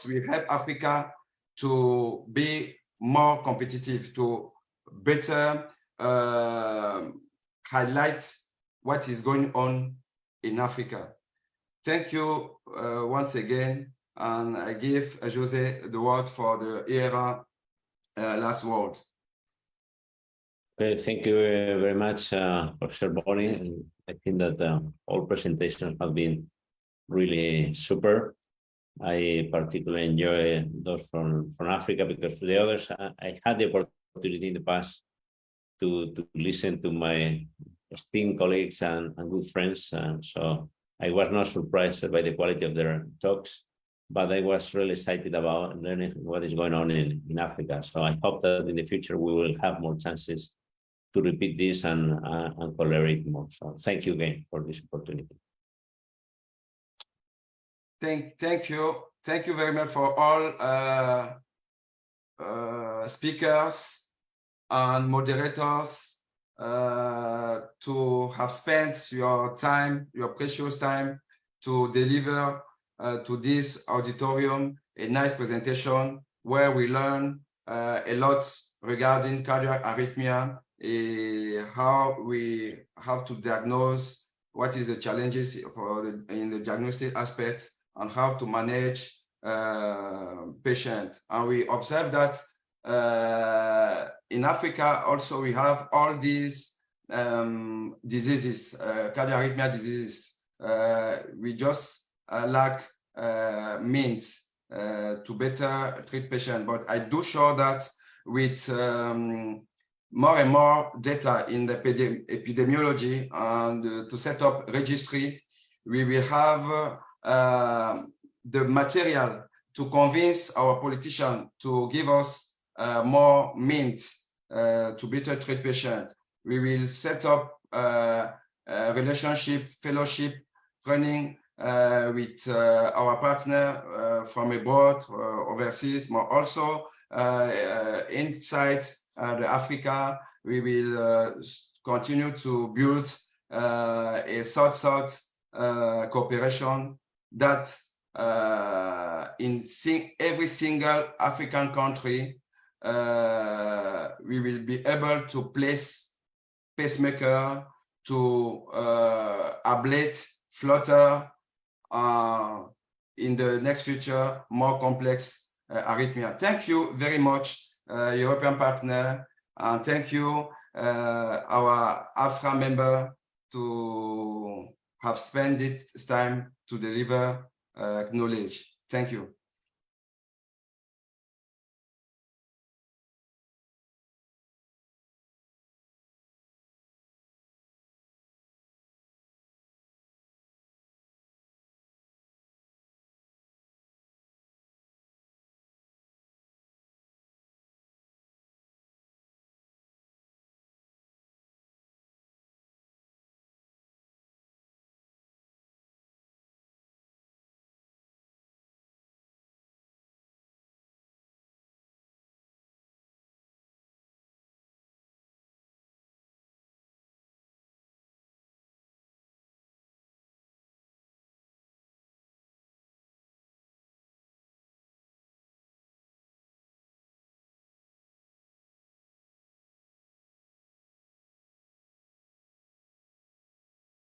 we help Africa to be more competitive, to better highlight what is going on in Africa. Thank you once again, and I give Jose the word for the ERA last word. Okay, thank you very much, Professor Boni. And I think that all presentations have been really super. I particularly enjoy those from Africa, because for the others, I had the opportunity in the past to listen to my esteemed colleagues and good friends. So I was not surprised by the quality of their talks, but I was really excited about learning what is going on in Africa. So I hope that in the future we will have more chances to repeat this and collaborate more. So thank you again for this opportunity. Thank you very much for all speakers and moderators to have spent your time, your precious time, to deliver to this auditorium a nice presentation where we learn a lot regarding cardiac arrhythmia, how we have to diagnose, what is the challenges in the diagnostic aspect, and how to manage patients. And we observe that in Africa also we have all these diseases, cardiac arrhythmia diseases. We just lack means to better treat patients. But I do show that with more and more data in the epidemiology and to set up registry, we will have the material to convince our politicians to give us more means to better treat patients. We will set up a relationship, fellowship, training with our partner from abroad, overseas, but also inside the Africa. We will continue to build a sort cooperation that in every single African country we will be able to place pacemaker, to ablate, flutter, in the next future, more complex arrhythmia. Thank you very much, European partner, and thank you, our AFRA member, to have spent this time to deliver knowledge. Thank you.